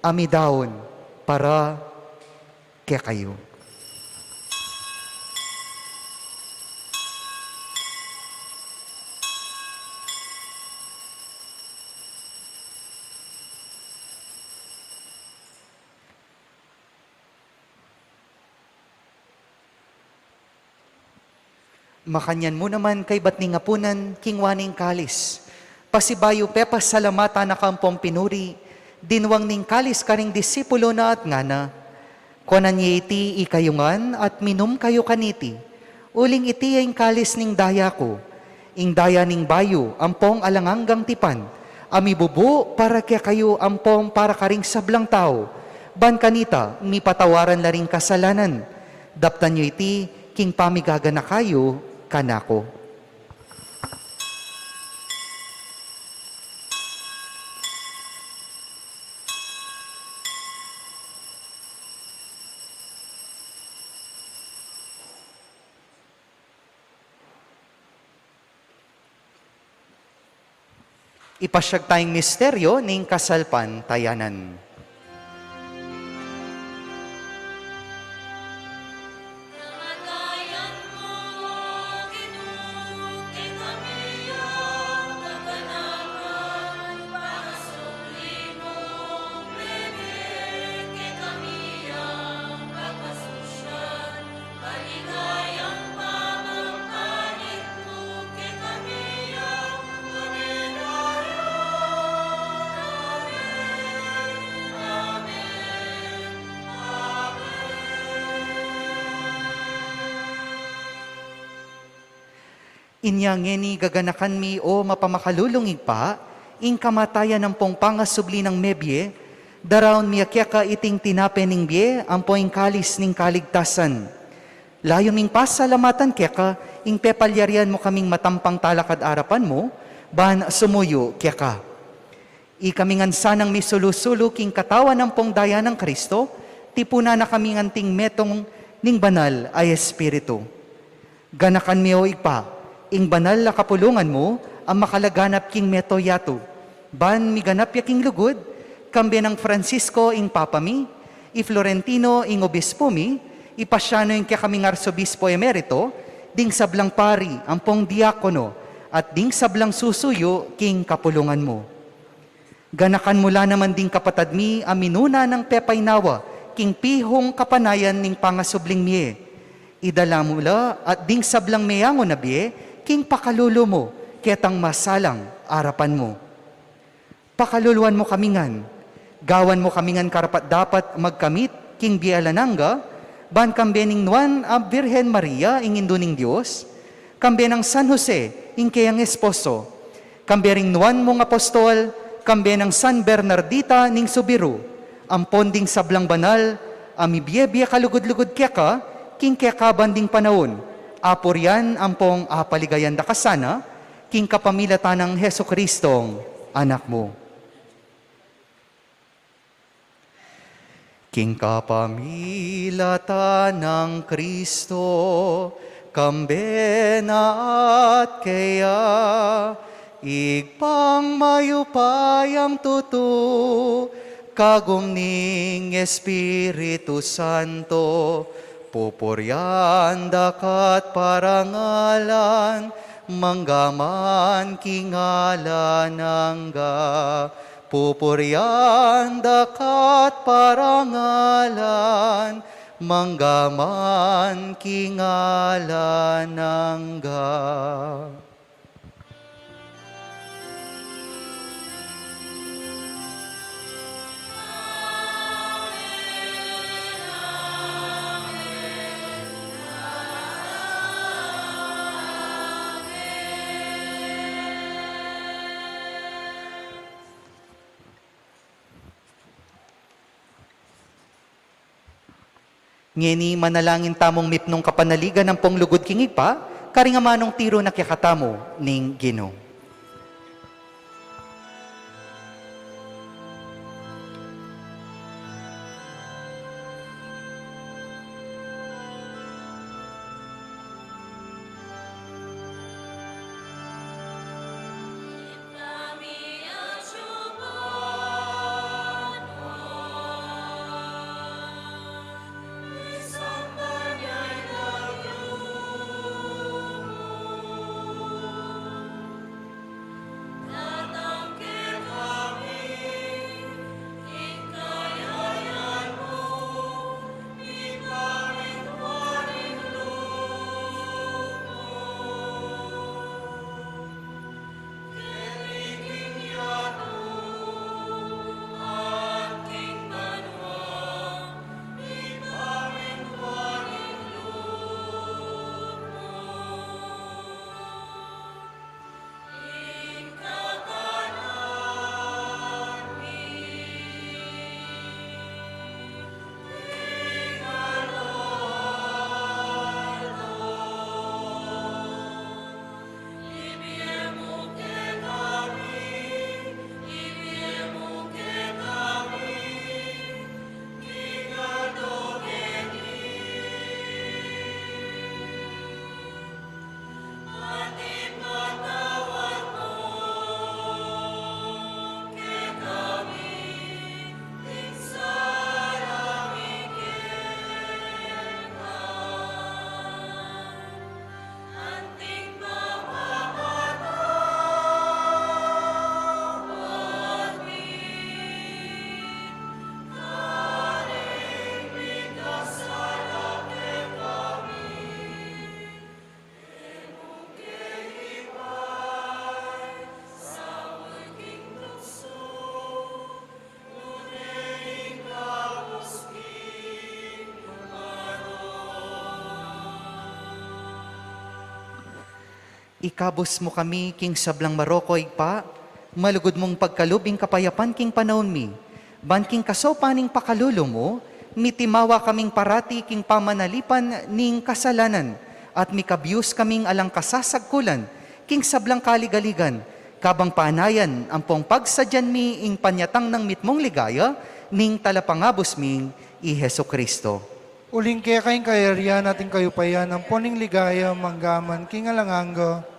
amidaon, para kaya kayo. Makanyan mo naman kay batning apunan, kingwaning kalis. Pasibayo pepas salamata na kampong pinuri, dinwang ning kalis karing disipulo na at ngana. Konanye iti ikayungan at minum kayo kaniti. Uling iti ang kalis ning daya ko. Ing daya ning bayo, ampong alanganggang tipan. Amibubo para kaya kayo ampong para karing sablang tao. ban kanita, mi patawaran la ring kasalanan. Daptan nyo iti, king pamigaga na kayo, kanako. Ipasyag tayong misteryo ning kasalpan tayanan. Kamatayan mo, ginuti kami ang kaganapan, pakasukli mo, bebe, kay kami ang pagpasusyan, maligayang pamangkanit mo, kay kami ang panirayo. Inyang ngeni gaganakan mi o mapamakalulungig pa, ing kamatayan ng pong pangasubli ng mebye, daraon miyakya ka iting tinape ning bie, ampoing kalis ning kaligtasan. Layo ming pasalamatan kya ka, ing pepalyarian mo kaming matampang talakad arapan mo, ban sumuyo kya ka. Ikamingan sanang misulusulo king katawan ng pong daya ng Kristo, tipuna na kaming anting metong ning banal ay Espiritu. Ganakan mi o igpa, ing banal na kapulungan mo, ang makalaganap king meto yato. Ban mi ganap ya king lugod, kambi ng Francisco ing Papa mi, i Florentino ing Obispo mi, ipasyano ing kaya kaming Arsobispo Emerito, ding sablang pari, ang pong diakono, at ding sablang susuyo king kapulungan mo. Ganakan mula naman ding kapatad mi, aminuna ng pepay nawa, king pihong kapanayan ning pangasubling miye. Idala mula at ding sablang meyango na biye, king pakalulo mo, ketang masalang arapan mo. Pakaluluan mo kamingan, gawan mo kamingan karapat dapat magkamit, king bialananga, ban kambening nuan a Birhen Maria, ing induning Diyos, kambe ng San Jose, ing kayang esposo, kambe ring nuan mong apostol, kambe ng San Bernardita, ning Subiru, ang ponding sablang banal, amibiyebya kalugod-lugod kya ka, king kya ka banding panahon, apor yan ang pong apaligayan da kasana, king kapamilatan ng Heso Kristong anak mo. King kapamilatan ng Kristo, kambe na at kaya, igpang mayupayang tutu, kagumning Espiritu Santo, pupuryan dakat parangalan, manggaman kingalan nangga. Pupuryan dakat parangalan, manggaman kingalan nangga. Ngeni manalangin tamong mipnong kapanaligan ng pong lugod kingig pa, karingamanong tiro na kyakatamo ning Ginoo. Kami ang subuan mo, isang banyay layo mo. Ikabos mo kami king sablang marokoy pa, malugod mong pagkalubing kapayapan king panahon mi. Ban king kasopaning pakululo mo, mitimawa kaming parati king pamanalipan ning kasalanan, at mikabyus kaming alang kasasagkulan, king sablang kaligaligan, kabang paanayan ampong pagsadyan mi ing panyatang ng mitmong ligaya, ning talapangabos ming i Heso Kristo. Uling kaya kayong kaerian natin kayo payan ang puning ligaya manggaman king alanganga.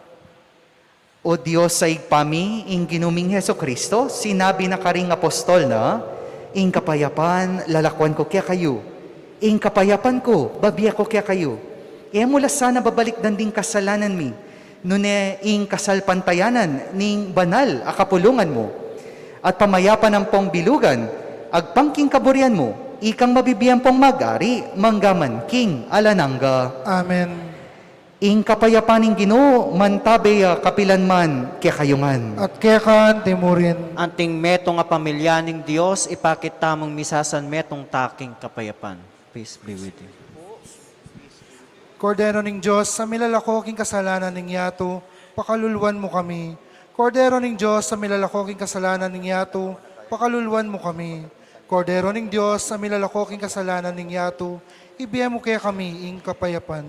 O Diyos sa igpami, ing ginuming Heso Kristo, sinabi na karing apostol na, ing kapayapan, lalakwan ko kaya kayo. Ing kapayapan ko, babiya ko kaya kayo. Mula sana babalik dan ding kasalanan mi. Nune ing kasalpantayanan ning banal akapulungan mo. At pamayapan ang pong bilugan, agpangking kaburian mo, ikang mabibiyang pong mag-ari, manggaman king alananga. Amen. Ing kapayapaning Ginoo mantabe kapilan man kaya kayungan. At kaya kaan timurin. Anting metong nga pamilyaning Dios, ipakit tamang misasan metong taking kapayapan. Peace be with you. Kordero ning Diyos, sa milalakoking kasalanan ning yato, pakaluluan mo kami. Kordero ning Diyos, sa milalakoking kasalanan ning yato, pakaluluan mo kami. Kordero ning Diyos, sa milalakoking kasalanan ning yato, ibigay mo kaya kami ing kapayapan.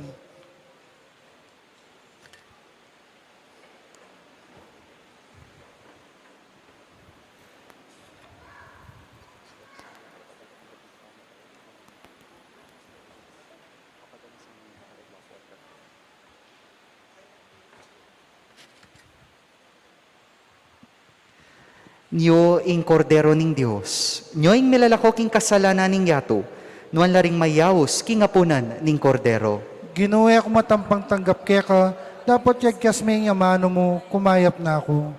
Nyo ing kordero ning Dios, nyo ing milalakoking kasalanan ning yato, nuan laring mayawos king apunan ning kordero. Ginuwi ako matampang tanggap kaya ka, dapat yagkas may yamano mo, kumayap na ako.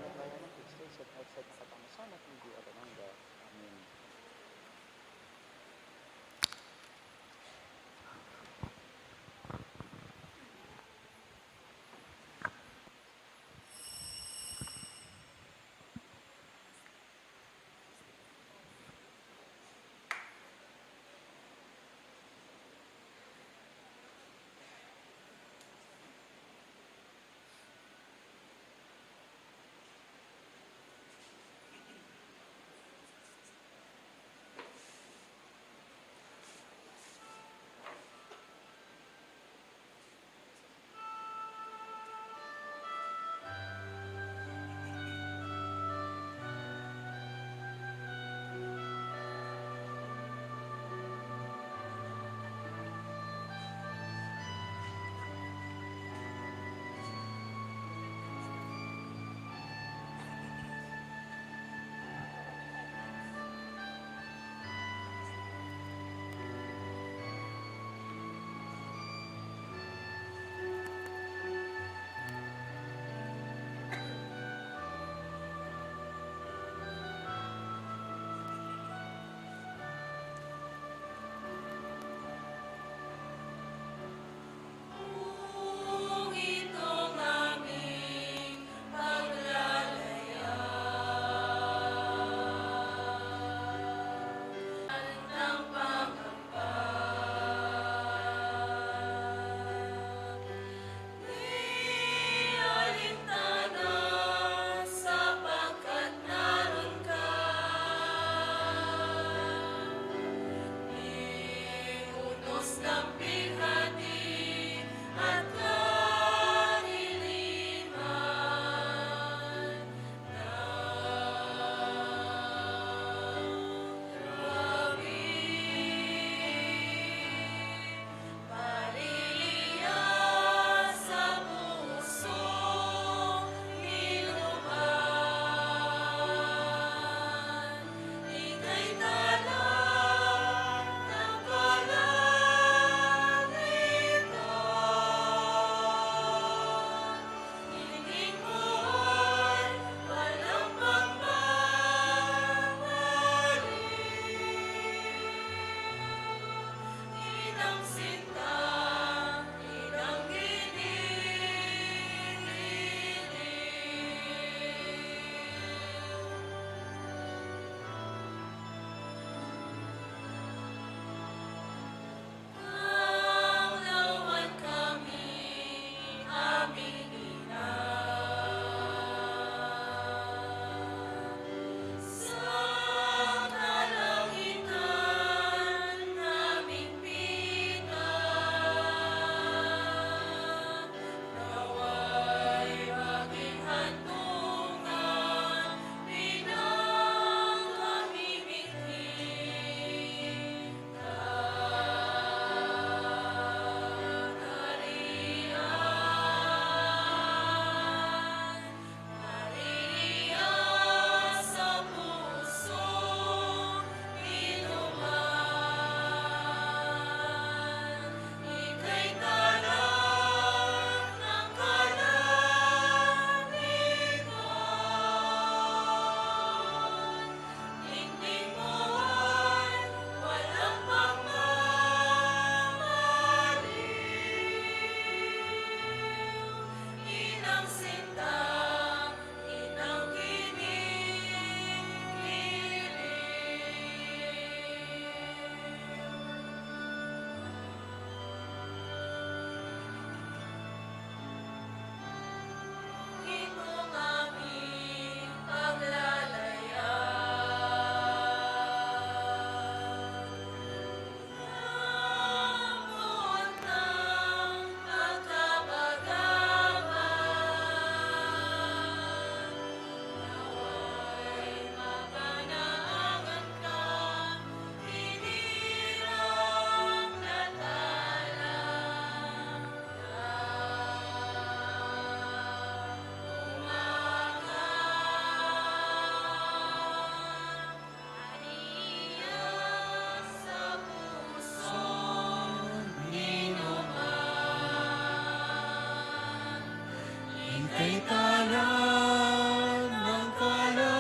Ika'y talan ng kalangitan.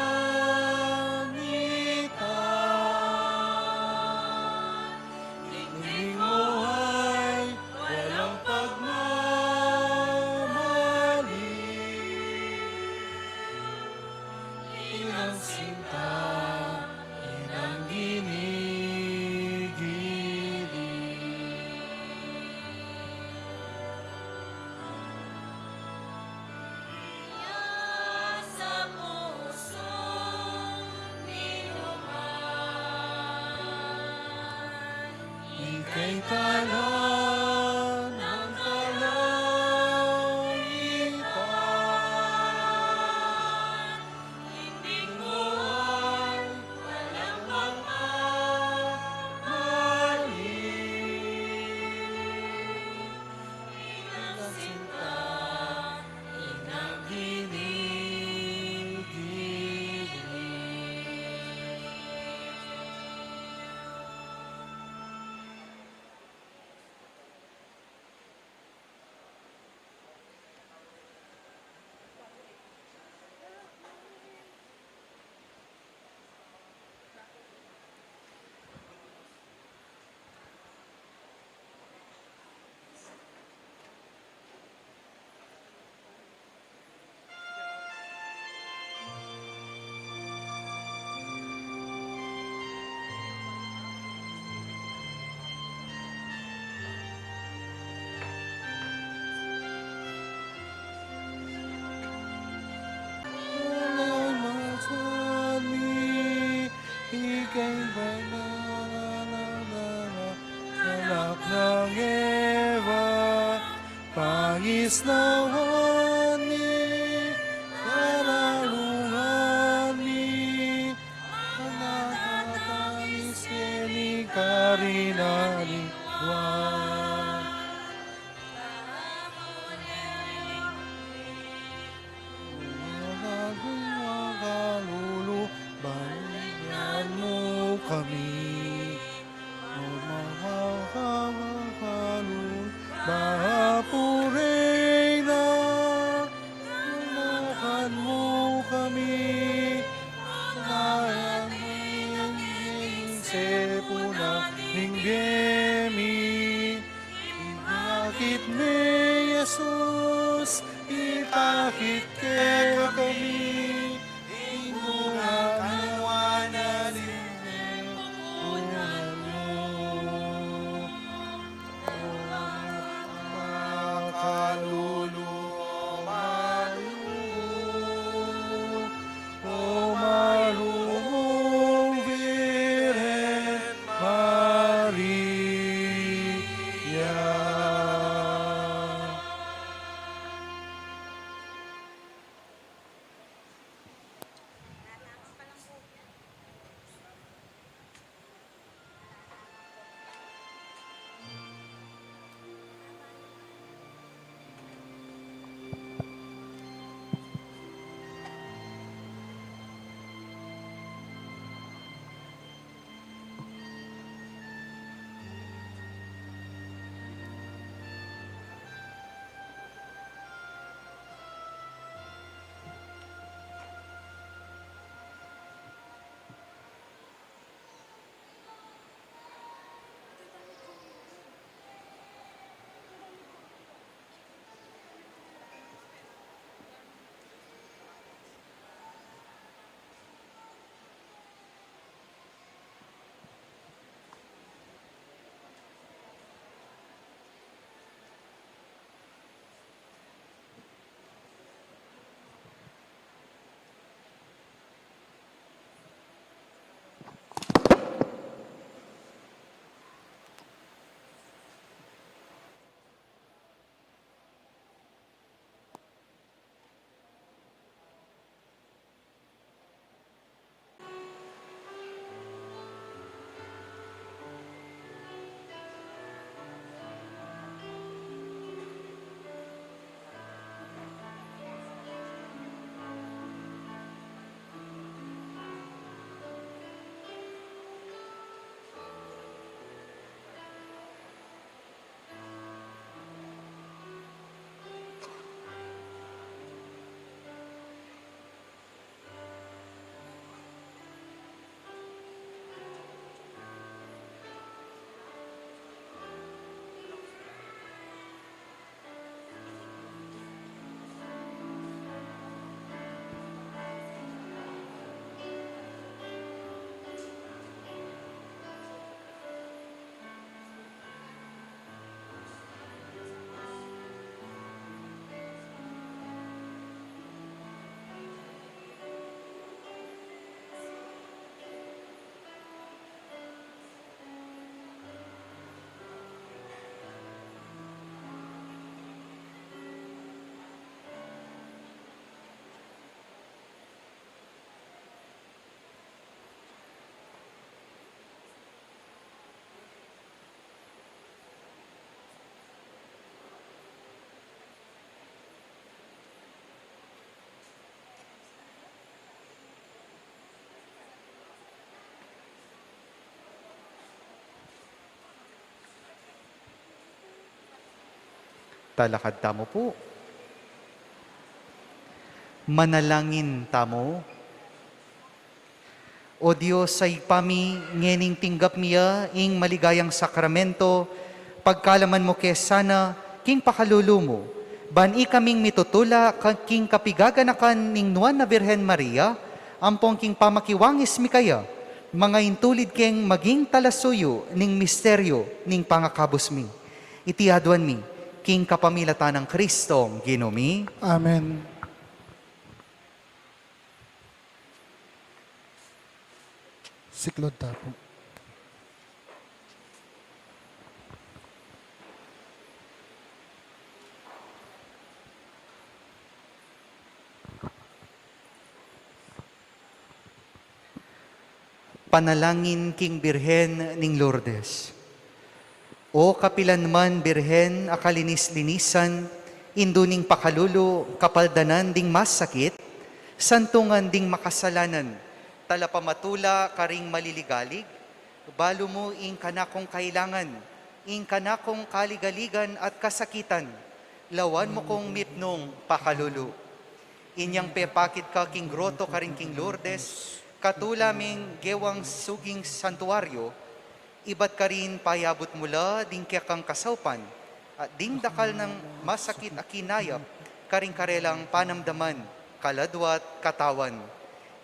Tingin mo ay walang pagmamali. Inang sinta, inang ginigilig. Sa puso niluman. Ika'y talan ng kalangitan. Hindi mo ay walang Mali. Inang sinta, Inang ginigilig. Walang masali, ika'y banana, anak ng Eva, pangis na wani, kararungan ni, nakatangis ni karinaliwan. Mga kalulu, balikan mo kami. Mga kalulu, Bahapurena, balikan mo kami. Kaya ngayon sepuna ning biyemi. Itakit ni Jesus, itakit ke kami. Inunawan unan mo. Makalulu, O marunong Virgen Maria. Talakad tamo po. Manalangin tamo. O Diyos, ay pami ngening tinggap miya ing maligayang sakramento, pagkalaman mo kesana, king pakalulu mo, ban ikaming mitutula, king kapigaganakan ning nuan na Birhen Maria, ampong king pamakiwangis mi kaya, mga intulid keng maging talasuyo ning misteryo ning pangakabos mi. Iti aduan mi, king kapamilatan ng Kristong ginumi. Amen. Siklod tapo. Panalangin king Birhen ning Lourdes. O kapilanman Birhen akalinis-linisan, induning pakalulu, kapaldanan ding masakit, santungan ding makasalanan, talapamatula karing maliligalig, balo mo ing kanakong kailangan, ing kanakong kaligaligan at kasakitan, lawan mo kong mipnong pakalulu. Inyang pepakit ka king groto karing king Lourdes, katulaming gewang suging santuaryo, ibat ka rin payabot mula ding kang kasaupan, at ding dakal ng masakit akinayap, karing karelang panamdaman, kaladwat katawan.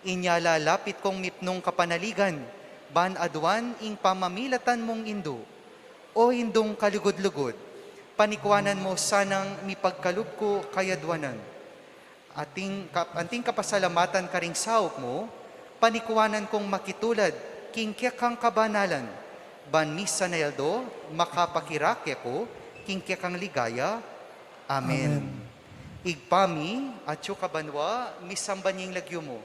Inyala lapit kong mipnong kapanaligan, ban adwan ing pamamilatan mong indo, o indong kalugod-lugod, panikwanan mo sanang mipagkalub ko kayadwanan. Anting kapasalamatan karing saop mo, panikwanan kong makitulad, king kang kabanalan, ban misa na yaldo, makapakirake ko, king kang ligaya. Amen. Igpami, at kabanwa, misambanying lagyo mo,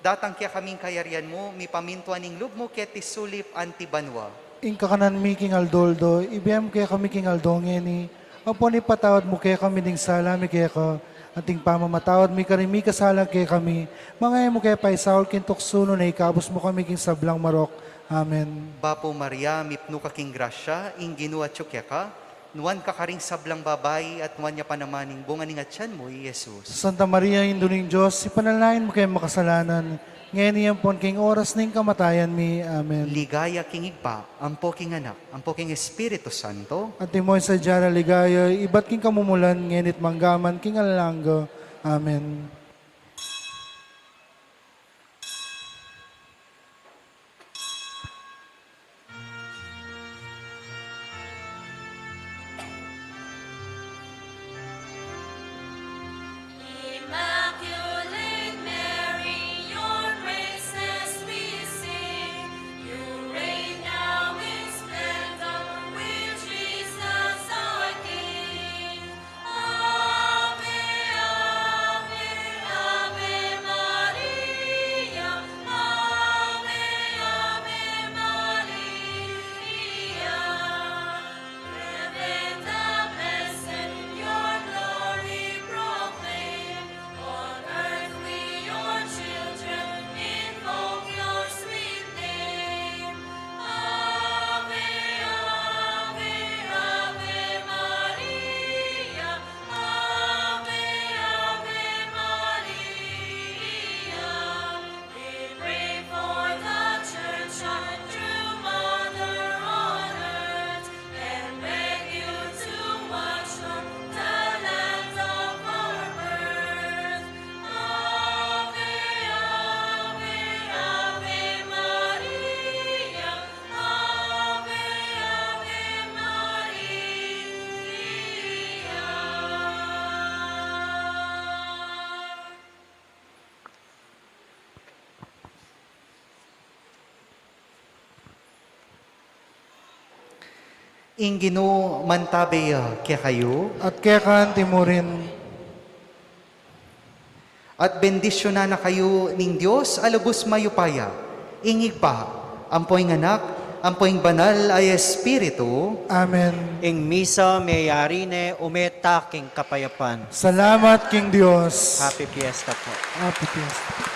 datang kya kaming kayarian mo, mipamintuan ning lub mo ket sulip antibanwa. Ing kakanan mi king Aldoldo, ibiyam kaya kami king Aldongeni, apo ni patawad mo kaya kami ding sala mi kaya ka, ating pamamatawad mi karimi kasala kaya kami, mga mo kaya paisaul kin tuksuno na ikabos mo kami king sablang marok. Amen. Bapo Maria, mipno ka king grasya, ing ginua kya ka, nuan ka karing sablang babay, at nuan niya panamaning bunga ning atyan mo, Jesus. Santa Maria, Induning Diyos, ipanalangin mo kayo makasalanan, ngayon iyang pon king oras ning kamatayan mi. Amen. Ligaya king igpa, ampo king anak, ampo king Espiritu Santo, At timoy sa Diara ligaya, ibat king kamumulan, ngenit manggaman king alalanggo. Amen. Immaculate Mary, your praises we sing. You reign now in splendor with Jesus our King. Ave, Ave, Ave Maria. Ave, Ave Maria. Heaven the blessed, your glory proclaim. On earth we, your children, invoke your sweet name. Ave, Ave, Ave Maria. Ave, Ave Maria. We pray for the Church, our true Mother on earth, and beg you to watch on the land of our birth. Ave, Ave, Ave Maria. Ave, Ave Maria. ing gino mantabeya kya kayo, At kaya kan timurin, at bendisyonan na kayo ning Diyos alubos mayupaya, ingig pa, ampoing anak, ampoing banal ay Espiritu, Amen. Ing misa mayarine umeta king kapayapan. Salamat king Diyos. Happy Fiesta po. Happy Fiesta.